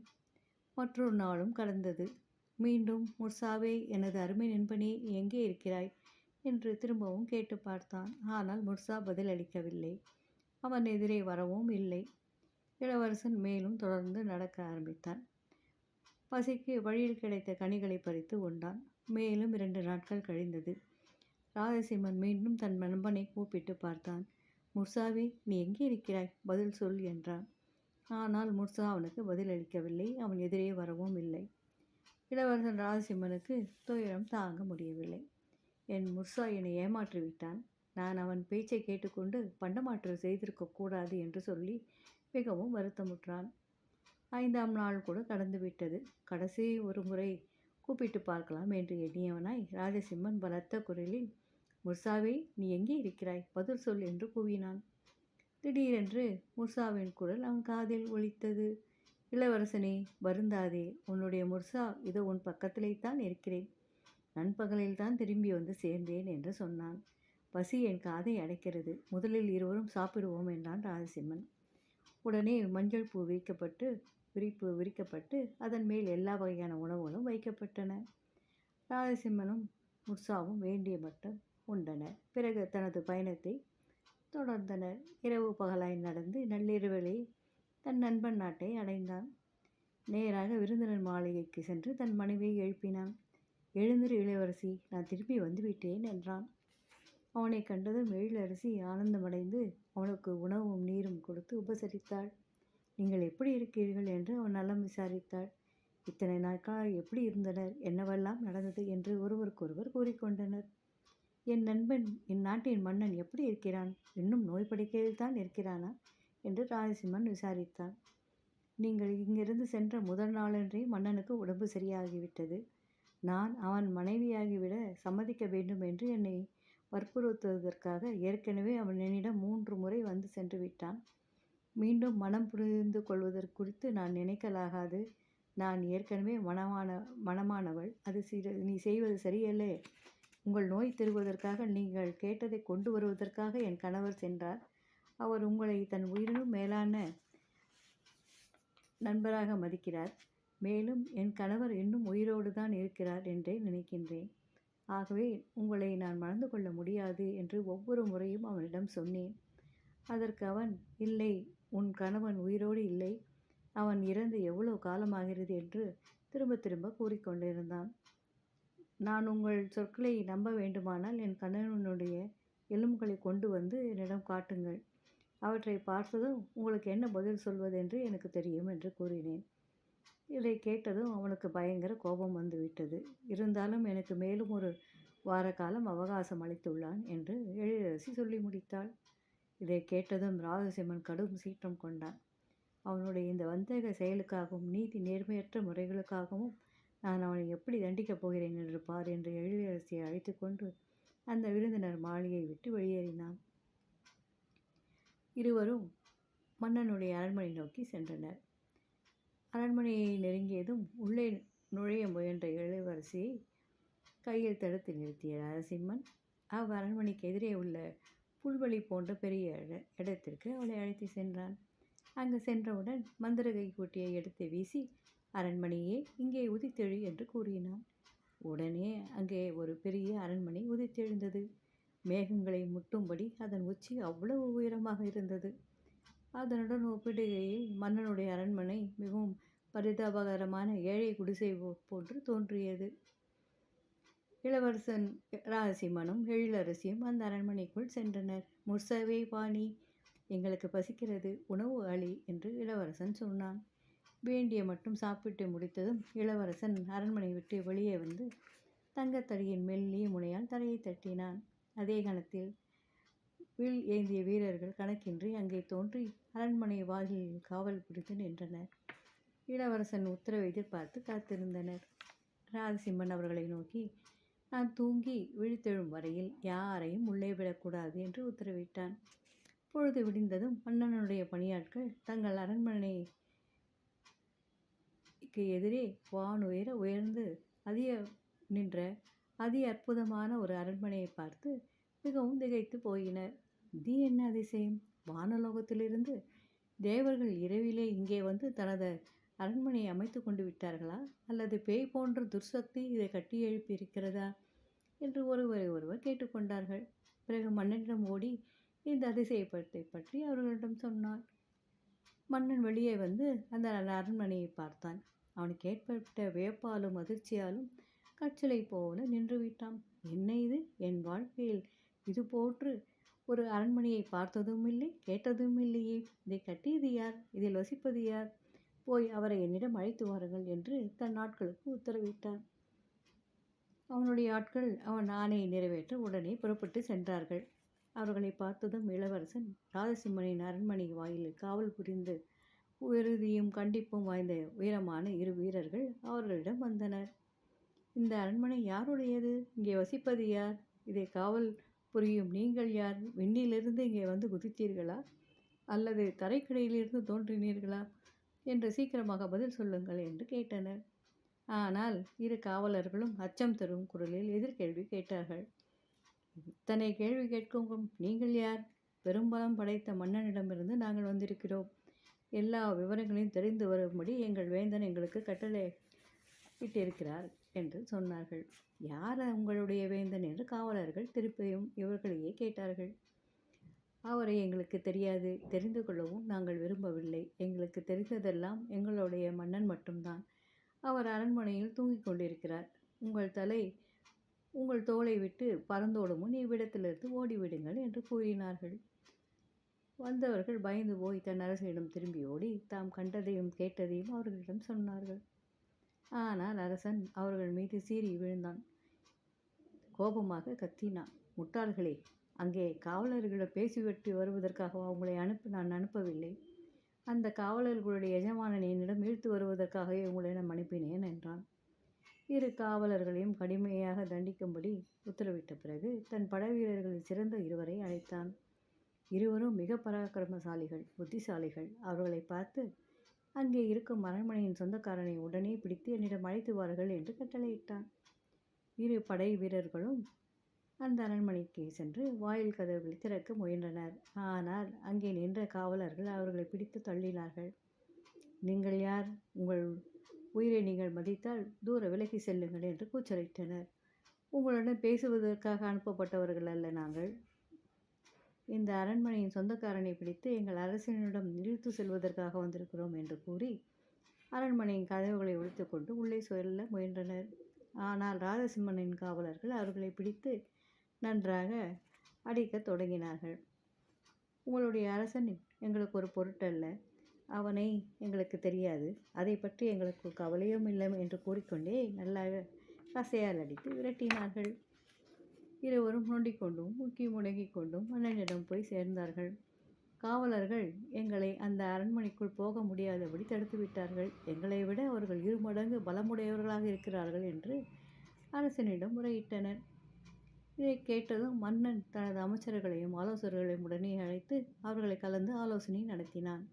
S1: மற்றொரு நாளும் கடந்தது. மீண்டும் முர்சாவே, எனது அருமை நண்பனே, எங்கே இருக்கிறாய் என்று திரும்பவும் கேட்டு பார்த்தான். ஆனால் முர்சா பதில் அளிக்கவில்லை. அவன் எதிரே வரவும் இல்லை. இளவரசன் மேலும் தொடர்ந்து நடக்க ஆரம்பித்தான். பசிக்கு வழியில் கிடைத்த கனிகளை பறித்து உண்டான். மேலும் 2 நாட்கள் கழிந்தது. ராஜசிம்மன் மீண்டும் தன் நண்பனை கூப்பிட்டு பார்த்தான். முர்சாவே, நீ எங்கே இருக்கிறாய்? பதில் சொல் என்றான். ஆனால் முர்சா அவனுக்கு பதில் அளிக்கவில்லை. அவன் எதிரே வரவும் இல்லை. இளவரசன் ராஜசிம்மனுக்கு துயரம் தாங்க முடியவில்லை. என் முர்சா என்னை ஏமாற்றிவிட்டான். நான் அவன் பேச்சை கேட்டுக்கொண்டு பண்டமாற்று செய்திருக்கக்கூடாது என்று சொல்லி மிகவும் வருத்தமுற்றான். 5ஆம் நாள் கூட கடந்துவிட்டது. கடைசி ஒரு முறை கூப்பிட்டு பார்க்கலாம் என்று எண்ணியவனாய் ராஜசிம்மன் பலத்த குரலில், முர்சாவே, நீ எங்கே இருக்கிறாய்? பதில் சொல் என்று கூவினான். திடீரென்று முர்சாவின் குரல் அவன் காதில் ஒலித்தது. இளவரசனே, வருந்தாதே. உன்னுடைய முர்சா இதோ உன் பக்கத்திலே தான் இருக்கிறேன். நண்பகலில் தான் திரும்பி வந்து சேர்ந்தேன் என்று சொன்னான். பசி என் காதை அடைக்கிறது. முதலில் இருவரும் சாப்பிடுவோம் என்றான் ராஜசிம்மன். உடனே மஞ்சள் பூ விரிக்கப்பட்டு அதன் மேல் எல்லா வகையான உணவுகளும் வைக்கப்பட்டன. ராஜசிம்மனும் முர்சாவும் வேண்டிய மட்டம் உண்டனர். பிறகு தனது பயணத்தை தொடர்ந்தனர். இரவு பகலாய் நடந்து நள்ளிரவிலே தன் நண்பன் நாட்டை அடைந்தான். நேராக விருந்தினர் மாளிகைக்கு சென்று தன் மனைவியை எழுப்பினான். எழுந்திரு இளவரசி, நான் திரும்பி வந்துவிட்டேன் என்றான். அவனை கண்டதும் எழிலரசி ஆனந்தமடைந்து அவனுக்கு உணவும் நீரும் கொடுத்து உபசரித்தாள். நீங்கள் எப்படி இருக்கிறீர்கள் என்று அவன் நலம் விசாரித்தாள். இத்தனை நாட்களாக எப்படி இருந்தனர், என்னவெல்லாம் நடந்தது என்று ஒருவருக்கொருவர் கூறிக்கொண்டனர். என் நண்பன், என் நாட்டின் மன்னன் எப்படி இருக்கிறான்? இன்னும் நோய் படுக்கையில் தான் இருக்கிறானா என்று ராஜசிம்மன் விசாரித்தான். நீங்கள் இங்கிருந்து சென்ற முதல் நாளன்றே மன்னனுக்கு உடம்பு சரியாகிவிட்டது. நான் அவன் மனைவியாகிவிட சம்மதிக்க வேண்டும் என்று என்னை வற்புறுத்துவதற்காக ஏற்கனவே அவன் என்னிடம் 3 முறை வந்து சென்று விட்டான். மீண்டும் மனம் புரிந்து கொள்வதற்கு குறித்து நான் நினைக்கலாகாது. நான் ஏற்கனவே மனமானவள். அது நீ செய்வது சரியல்ல. உங்கள் நோய் தீர்வதற்காக நீங்கள் கேட்டதை கொண்டு வருவதற்காக என் கணவர் சென்றார். அவர் உங்களை தன் உயிரினும் மேலான நண்பராக மதிக்கிறார். மேலும் என் கணவர் இன்னும் உயிரோடு தான் இருக்கிறார் என்றே நினைக்கின்றேன். ஆகவே உங்களை நான் மணந்து கொள்ள முடியாது என்று ஒவ்வொரு முறையும் அவனிடம் சொன்னேன். அதற்கு அவன், இல்லை, உன் கணவன் உயிரோடு இல்லை, அவன் இறந்து எவ்வளவு காலமாகிறது என்று திரும்ப திரும்ப கூறிக்கொண்டிருந்தான். நான் உங்கள் சொற்களை நம்ப வேண்டுமானால் என் கணவனுடைய எலும்புகளை கொண்டு வந்து என்னிடம் காட்டுங்கள். அவற்றை பார்த்ததும் உங்களுக்கு என்ன பதில் சொல்வதென்று எனக்கு தெரியும் என்று கூறினேன். இதை கேட்டதும் அவனுக்கு பயங்கர கோபம் வந்துவிட்டது. இருந்தாலும் எனக்கு மேலும் ஒரு வார காலம் அவகாசம் அளித்துள்ளான் என்று எழிலரசி சொல்லி முடித்தாள். இதை கேட்டதும் ராஜசிம்மன் கடும் சீற்றம் கொண்டான். அவனுடைய இந்த வந்தக செயலுக்காகவும் நீதி நேர்மையற்ற முறைகளுக்காகவும் நான் அவனை எப்படி தண்டிக்கப் போகிறேன் என்று பார் என்று எழிலரசியை அழைத்து கொண்டு அந்த விருந்தினர் மாளிகையை விட்டு வெளியேறினான். இருவரும் மன்னனுடைய அரண்மனை நோக்கி சென்றனர். அரண்மனையை நெருங்கியதும் உள்ளே நுழைய முயன்ற இளவரசியை கையில் தடுத்து நிறுத்திய நரசிம்மன் அரண்மனைக்கு எதிரே உள்ள புல்வெளி போன்ற பெரிய இடத்திற்கு அவளை அழைத்து சென்றான். அங்கு சென்றவுடன் மந்திரகை கூட்டிய எடுத்து வீசி, அரண்மனையே இங்கே உதித்தெழு என்று கூறினான். உடனே அங்கே ஒரு பெரிய அரண்மனை உதித்தெழுந்தது. மேகங்களை முட்டும்படி அதன் உச்சி அவ்வளவு உயரமாக இருந்தது. அதனுடன் ஒப்பிடுகையில் மன்னனுடைய அரண்மனை மிகவும் பரிதாபகரமான ஏழை குடிசை போன்று தோன்றியது. இளவரசன் ராஜசிம்மனும் எழிலரசியும் அந்த அரண்மனைக்குள் சென்றனர். முர்சவே பாணி, எங்களுக்கு பசிக்கிறது, உணவு அளி என்று இளவரசன் சொன்னான். வேண்டிய மட்டும் சாப்பிட்டு முடித்ததும் இளவரசன் அரண்மனை விட்டு வெளியே வந்து தங்கத்தடியின் மெல்லிய முனையால் தரையை தட்டினான். அதே கணத்தில் வில் ஏந்திய வீரர்கள் கணக்கின்றி அங்கே தோன்றி அரண்மனை வாயிலில் காவல் பிடித்து நின்றனர். இளவரசன் உத்தரவை எதிர்பார்த்து காத்திருந்தனர். ராஜசிம்மன் அவர்களை நோக்கி, நான் தூங்கி விழித்தெழும் வரையில் யாரையும் உள்ளே விடக்கூடாது என்று உத்தரவிட்டான். பொழுது விடிந்ததும் மன்னனுடைய பணியாட்கள் தங்கள் அரண்மனைக்கு எதிரே வானுயர உயர்ந்து நின்ற அதி அற்புதமான ஒரு அரண்மனையை பார்த்து மிகவும் திகைத்து போயினர். இது என்ன அதிசயம்! வானலோகத்திலிருந்து தேவர்கள் இரவிலே இங்கே வந்து தனது அரண்மனையை அமைத்து கொண்டு விட்டார்களா, அல்லது பேய் போன்ற துர்சக்தி இதை கட்டி எழுப்பியிருக்கிறதா என்று ஒருவர் கேட்டுக்கொண்டார்கள். பிறகு மன்னனிடம் ஓடி இந்த அதிசயத்தை பற்றி அவர்களிடம் சொன்னார். மன்னன் வெளியே வந்து அந்த அரண்மனையை பார்த்தான். அவனுக்கு ஏற்பட்ட வியப்பாலும் அதிர்ச்சியாலும் கற்சிலை போல நின்று விட்டான். என்ன இது? என் வாழ்க்கையில் இது போன்று ஒரு அரண்மனையை பார்த்ததும் இல்லை, கேட்டதும் இல்லையே. இதை கட்டியது யார்? இதில் வசிப்பது யார்? போய் அவரை என்னிடம் அழைத்து வாருங்கள் என்று தன் ஆட்களுக்கு உத்தரவிட்டான். அவனுடைய ஆட்கள் அவன் ஆணையை நிறைவேற்ற உடனே புறப்பட்டு சென்றார்கள். அவர்களை பார்த்ததும் இளவரசன் ராஜசிம்மனின் அரண்மனை வாயிலில் காவல் புரிந்து உறுதியும் கண்டிப்பும் வாய்ந்த உயரமான இரு வீரர்கள் அவர்களிடம் வந்தனர். இந்த அரண்மனை யாருடையது? இங்கே வசிப்பது யார்? இதை காவல் புரியும் நீங்கள் யார்? விண்ணிலிருந்து இங்கே வந்து குதித்தீர்களா, அல்லது தரைக்கடையிலிருந்து தோன்றினீர்களா என்று சீக்கிரமாக பதில் சொல்லுங்கள் என்று கேட்டனர். ஆனால் இரு காவலர்களும் அச்சம் தரும் குரலில் எதிர்கேள்வி கேட்டார்கள். இத்தனை கேள்வி கேட்கும் நீங்கள் யார்? பெரும்பலம் படைத்த மன்னனிடமிருந்து நாங்கள் வந்திருக்கிறோம். எல்லா விவரங்களையும் தெரிந்து வரும்படி எங்கள் வேந்தன் எங்களுக்கு கட்டளை இட்டிருக்கிறார் என்று சொன்னார்கள். யார் உங்களுடைய வேந்தன் என்று காவலர்கள் திருப்பியும் இவர்களையே கேட்டார்கள். அவரை எங்களுக்கு தெரியாது, தெரிந்து கொள்ளவும் நாங்கள் விரும்பவில்லை. எங்களுக்கு தெரிந்ததெல்லாம் எங்களுடைய மன்னன் மட்டும்தான். அவர் அரண்மனையில் தூங்கிக் கொண்டிருக்கிறார். உங்கள் தோளை விட்டு பறந்தோடும் முன் இவ்விடத்திலிருந்து ஓடிவிடுங்கள் என்று கூறினார்கள். வந்தவர்கள் பயந்து போய் தன் அரசனிடம் திரும்பி ஓடி தாம் கண்டதையும் கேட்டதையும் அவர்களிடம் சொன்னார்கள். ஆனால் அரசன் அவர்கள் மீது சீறி விழுந்தான். கோபமாக கத்தினான். முட்டாள்களே, அங்கே காவலர்களிடம் பேசிவிட்டு வருவதற்காக உங்களை நான் அனுப்பவில்லை. அந்த காவலர்களுடைய எஜமானனை என்னிடம் இழுத்து வருவதற்காகவே உங்களிடம் அனுப்பினேன் என்றான். இரு காவலர்களையும் கடுமையாக தண்டிக்கும்படி உத்தரவிட்ட பிறகு தன் படைவீரர்களில் சிறந்த இருவரை அழைத்தான். இருவரும் மிக பராக்கிரமசாலிகள், புத்திசாலிகள். அவர்களை பார்த்து, அங்கே இருக்கும் அரண்மனையின் சொந்தக்காரனை உடனே பிடித்து என்னிடம் அழைத்து வாருங்கள் என்று கட்டளையிட்டான். இரு படை வீரர்களும் அந்த அரண்மனைக்கு சென்று வாயில் கதவுகளை திறக்க முயன்றனர். ஆனால் அங்கே நின்ற காவலர்கள் அவர்களை பிடித்து தள்ளினார்கள். நீங்கள் யார்? உங்கள் உயிரை நீங்கள் மதித்தால் தூர விலகி செல்லுங்கள் என்று கூச்சலிட்டனர். உங்களுடன் பேசுவதற்காக அனுப்பப்பட்டவர்கள் அல்ல நாங்கள். இந்த அரண்மனையின் சொந்தக்காரனை பிடித்து எங்கள் அரசனிடம் இழுத்து செல்வதற்காக வந்திருக்கிறோம் என்று கூறி அரண்மனையின் கதவுகளை உடைத்துக்கொண்டு உள்ளே செல்ல முயன்றனர். ஆனால் ராஜசிம்மனின் காவலர்கள் அவர்களை பிடித்து நன்றாக அடிக்கத் தொடங்கினார்கள். உங்களுடைய அரசன் எங்களுக்கு ஒரு பொருட்டல்ல, அவனை எங்களுக்கு தெரியாது, அதை பற்றி எங்களுக்கு கவலையும் இல்லை என்று கூறிக்கொண்டே நல்லாக கசையால் அடித்து விரட்டினார்கள். இருவரும் நொண்டிக்கொண்டும் முக்கி முடங்கிக் கொண்டும் மன்னனிடம் போய் சேர்ந்தார்கள். காவலர்கள் எங்களை அந்த அரண்மனைக்குள் போக முடியாதபடி தடுத்து விட்டார்கள். எங்களை விட அவர்கள் 2 மடங்கு பலமுடையவர்களாக இருக்கிறார்கள் என்று அரசனிடம் முறையிட்டனர். இதை கேட்டதும் மன்னன் தனது அமைச்சர்களையும் ஆலோசகர்களையும் உடனே அழைத்து அவர்களை கலந்து ஆலோசனை நடத்தினான்.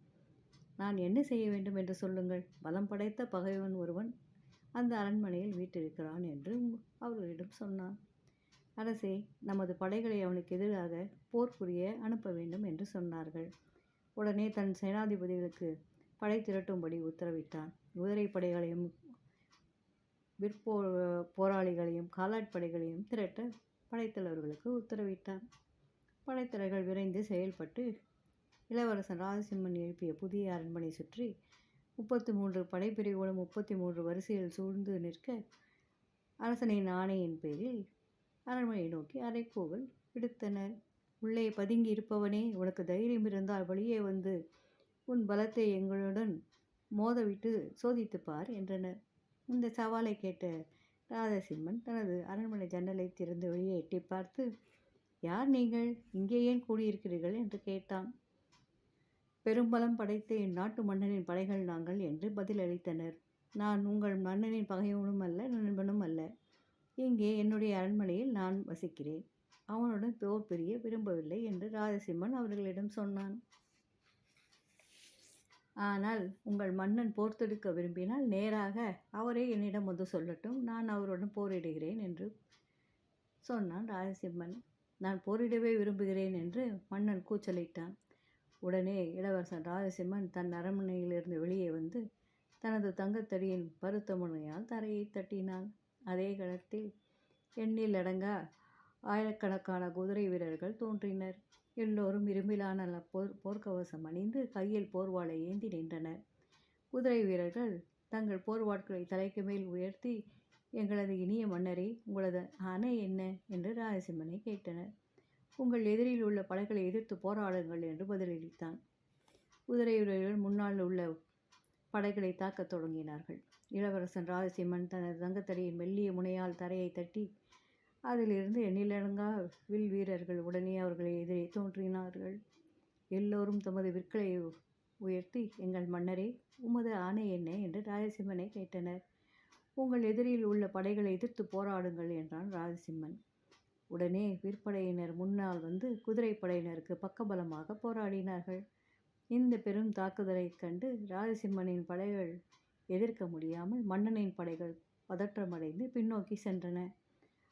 S1: நான் என்ன செய்ய வேண்டும் என்று சொல்லுங்கள். பலம் படைத்த பகைவன் ஒருவன் அந்த அரண்மனையில் வீற்றிருக்கிறான் என்று அவர்களிடம் சொன்னான். அரசே, நமது படைகளை அவனுக்கு எதிராக போர் புரிய அனுப்ப வேண்டும் என்று சொன்னார்கள். உடனே தன் சேனாதிபதிகளுக்கு படை திரட்டும்படி உத்தரவிட்டான். குதிரை படைகளையும் போராளிகளையும் காலாட்படைகளையும் திரட்ட படைத்தலைவர்களுக்கு உத்தரவிட்டான். படைத்தலைவர்கள் விரைந்து செயல்பட்டு இளவரசன் ராஜசிம்மன் எழுப்பிய புதிய அரண்மனை சுற்றி 33 படைப்பிரிவுகளும் 33 வரிசையில் சூழ்ந்து நிற்க அரசனின் ஆணையின் பேரில் அரண்மனையை நோக்கி அறைகூவல் விடுத்தனர். உள்ளே பதுங்கி இருப்பவனே, உனக்கு தைரியம் இருந்தால் வெளியே வந்து உன் பலத்தை எங்களுடன் மோதவிட்டு சோதித்துப்பார் என்றனர். இந்த சவாலை கேட்ட ராஜசிம்மன் தனது அரண்மனை ஜன்னலை திறந்து வெளியே எட்டி பார்த்து, யார் நீங்கள்? இங்கே ஏன் கூடியிருக்கிறீர்கள் என்று கேட்டான். பெரும்பலம் படைத்த என் நாட்டு மன்னனின் படைகள் நாங்கள் என்று பதிலளித்தனர். நான் உங்கள் மன்னனின் பகைவனும் அல்ல, நண்பனும் அல்ல. இங்கே என்னுடைய அரண்மனையில் நான் வசிக்கிறேன். அவனுடன் போர் புரிய விரும்பவில்லை என்று ராஜசிம்மன் அவர்களிடம் சொன்னான். ஆனால் உங்கள் மன்னன் போர் தொடுக்க விரும்பினால் நேராக அவரே என்னிடம் வந்து சொல்லட்டும், நான் அவருடன் போரிடுகிறேன் என்று சொன்னான் ராஜசிம்மன். நான் போரிடவே விரும்புகிறேன் என்று மன்னன் கூச்சலிட்டான். உடனே இளவரசன் ராஜசிம்மன் தன் அரண்மனையிலிருந்து வெளியே வந்து தனது தங்கத்தடியின் பருத்த முனையால் தரையை தட்டினான். அதே கணத்தில் எண்ணில் அடங்கா ஆயிரக்கணக்கான குதிரை வீரர்கள் தோன்றினர். எல்லோரும் இரும்பிலான போர்க்கவசம் அணிந்து கையில் போர்வாளை ஏந்தி நின்றனர். குதிரை வீரர்கள் தங்கள் போர்வாட்களை தலைக்கு மேல் உயர்த்தி, எங்களது இனிய மன்னரே, உங்களது ஆணை என்ன என்று ராஜசிம்மனை கேட்டனர். உங்கள் எதிரில் உள்ள படைகளை எதிர்த்து போராடுங்கள் என்று பதிலளித்தான். குதிரை வீரர்கள் முன்னால் உள்ள படைகளை தாக்கத் தொடங்கினார்கள். இளவரசன் ராஜசிம்மன் தனது தங்கத்தடியின் மெல்லிய முனையால் தரையை தட்டி அதிலிருந்து எண்ணிலடங்கா வில் வீரர்கள் உடனே அவர்களை எதிரே தோன்றினார்கள். எல்லோரும் தமது விற்களை உயர்த்தி, எங்கள் மன்னரே, உமது ஆணை என்ன என்று ராஜசிம்மனை கேட்டனர். உங்கள் எதிரில் உள்ள படைகளை எதிர்த்து போராடுங்கள் என்றான் ராஜசிம்மன். உடனே விற்படையினர் முன்னால் வந்து குதிரை படையினருக்கு பக்கபலமாக போராடினார்கள். இந்த பெரும் தாக்குதலைக் கண்டு ராஜசிம்மனின் படைகள் எதிர்க்க முடியாமல் மன்னனின் படைகள் பதற்றமடைந்து பின்னோக்கி சென்றன.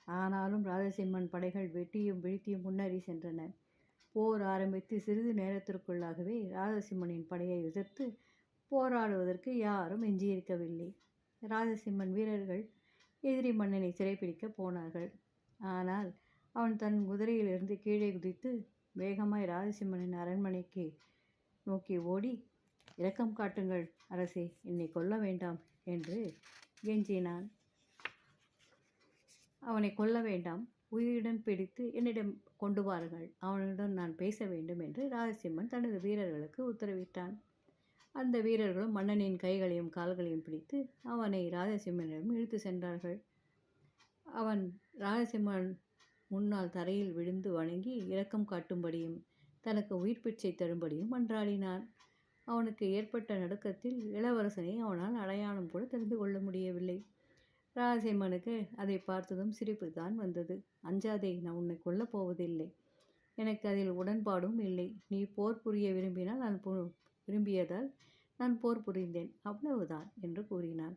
S1: ஆனாலும் ராஜசிம்மன் படைகள் வெட்டியும் வீழ்த்தியும் முன்னேறி சென்றன. போர் ஆரம்பித்து சிறிது நேரத்திற்குள்ளாகவே ராஜசிம்மனின் படையை எதிர்த்து போராடுவதற்கு யாரும் எஞ்சியிருக்கவில்லை. ராஜசிம்மன் வீரர்கள் எதிரி மன்னனை சிறைப்பிடிக்க போனார்கள். ஆனால் அவன் தன் குதிரையிலிருந்து கீழே குதித்து வேகமாய் ராஜசிம்மனின் அரண்மனைக்கு நோக்கி ஓடி, இரக்கம் காட்டுங்கள் அரசே, என்னை கொல்ல வேண்டாம் என்று கெஞ்சினான். அவனை கொல்ல வேண்டாம், உயிருடன் பிடித்து என்னிடம் கொண்டு வாருங்கள், அவனுடன் நான் பேச வேண்டும் என்று ராஜசிம்மன் தனது வீரர்களுக்கு உத்தரவிட்டான். அந்த வீரர்களும் மன்னனின் கைகளையும் கால்களையும் பிடித்து அவனை ராஜசிம்மனிடம் இழுத்து சென்றார்கள். அவன் ராஜசிம்மன் முன்னால் தரையில் விழுந்து வணங்கி இரக்கம் காட்டும்படியும் தனக்கு உயிர் பிச்சை தரும்படியும் மன்றாடினான். அவனுக்கு ஏற்பட்ட நடுக்கத்தில் இளவரசனை அவனால் அடையாளம் கூட தெரிந்து கொள்ள முடியவில்லை. ராஜசிம்மனுக்கு அதை பார்த்ததும் சிரிப்பு தான் வந்தது. அஞ்சாதே, நான் உன்னை கொல்லப் போவதில்லை. எனக்கு அதில் உடன்பாடும் இல்லை. நீ போர் புரிய விரும்பினால் நான் விரும்பியதால் நான் போர் புரிந்தேன், அவ்வளவுதான் என்று கூறினான்.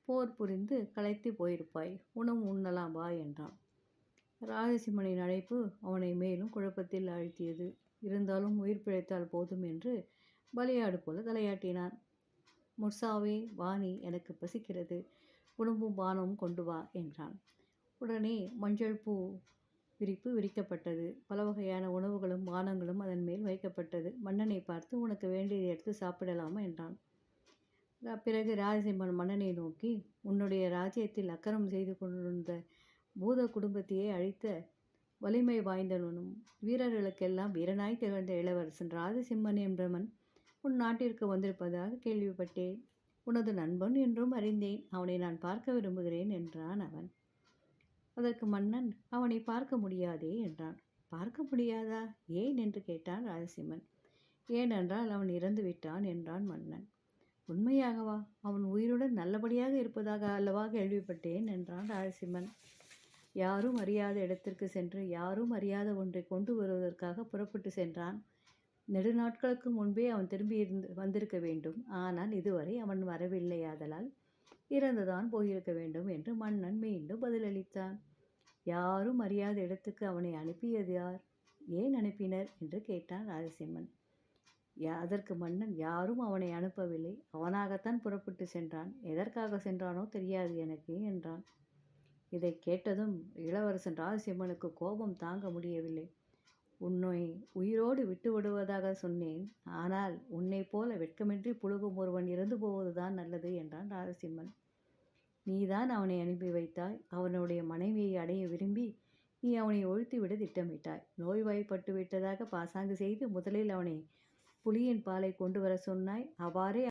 S1: போர் புரிந்து களைத்து போயிருப்பாய், உணவு உண்ணலாம் வா என்றான். ராஜசிம்மனின் அழைப்பு அவனை மேலும் குழப்பத்தில் ஆழ்த்தியது. இருந்தாலும் உயிர் பிழைத்தால் போதும் என்று பலியாடு போல தலையாட்டினான். முர்சாவே, வாணி, எனக்கு பசிக்கிறது, உணவும் பானமும் கொண்டு வா என்றான். உடனே மஞ்சள் பூ விரிப்பு விரிக்கப்பட்டது. பல வகையான உணவுகளும் பானங்களும் அதன் மேல் வைக்கப்பட்டது. மன்னனை பார்த்து, உனக்கு வேண்டியதை எடுத்து சாப்பிடலாமா என்றான். பிறகு ராஜசிம்மன் மன்னனை நோக்கி, உன்னுடைய ராஜ்யத்தில் அக்கிரமம் செய்து கொண்டிருந்த பூத குடும்பத்தையே அழித்த வலிமை வாய்ந்தவனும் வீரர்களுக்கெல்லாம் வீரனாய் திகழ்ந்த இளவரசன் ராஜசிம்மன் என்பவன் உன் நாட்டிற்கு வந்திருப்பதாக கேள்விப்பட்டேன். உனது நண்பன் என்றும் அறிந்தேன். அவனை நான் பார்க்க விரும்புகிறேன் என்றான் அவன். அதற்கு மன்னன், அவனை பார்க்க முடியாதே என்றான். பார்க்க முடியாதா? ஏன் என்று கேட்டான் ராஜசிம்மன். ஏனென்றால் அவன் இறந்து விட்டான் என்றான் மன்னன். உண்மையாகவா? அவன் உயிருடன் நல்லபடியாக இருப்பதாக அல்லவா கேள்விப்பட்டேன் என்றான் ராஜசிம்மன். யாரும் அறியாத இடத்திற்கு சென்று யாரும் அறியாத ஒன்றை கொண்டு வருவதற்காக புறப்பட்டு சென்றான். நெடுநாட்களுக்கு முன்பே அவன் திரும்பி வந்திருக்க வேண்டும். ஆனால் இதுவரை அவன் வரவில்லையாதலால் இறந்துதான் போயிருக்க வேண்டும் என்று மன்னன் மீண்டும் பதிலளித்தான். யாரும் அறியாத இடத்துக்கு அவனை அனுப்பியது யார்? ஏன் அனுப்பினர் என்று கேட்டான் ராஜசிம்மன். அதற்கு மன்னன், யாரும் அவனை அனுப்பவில்லை, அவனாகத்தான் புறப்பட்டு சென்றான். எதற்காக சென்றானோ தெரியாது எனக்கு என்றான். இதை கேட்டதும் இளவரசன் ராஜசிம்மனுக்கு கோபம் தாங்க முடியவில்லை. உன்னை உயிரோடு விட்டு விடுவதாக சொன்னேன். ஆனால் உன்னை போல வெட்கமின்றி புழுகும் ஒருவன் இறந்து போவதுதான் நல்லது என்றான் ராஜசிம்மன். நீதான் அவனை அனுப்பி வைத்தாய். அவனுடைய மனைவியை அடைய விரும்பி நீ அவனை ஒழித்துவிட திட்டமிட்டாய். நோய்வாய்ப்பட்டு விட்டதாக பாசாங்கு செய்து முதலில் அவனை புலியின் பாலை கொண்டு வர சொன்னாய். அவ்வாறே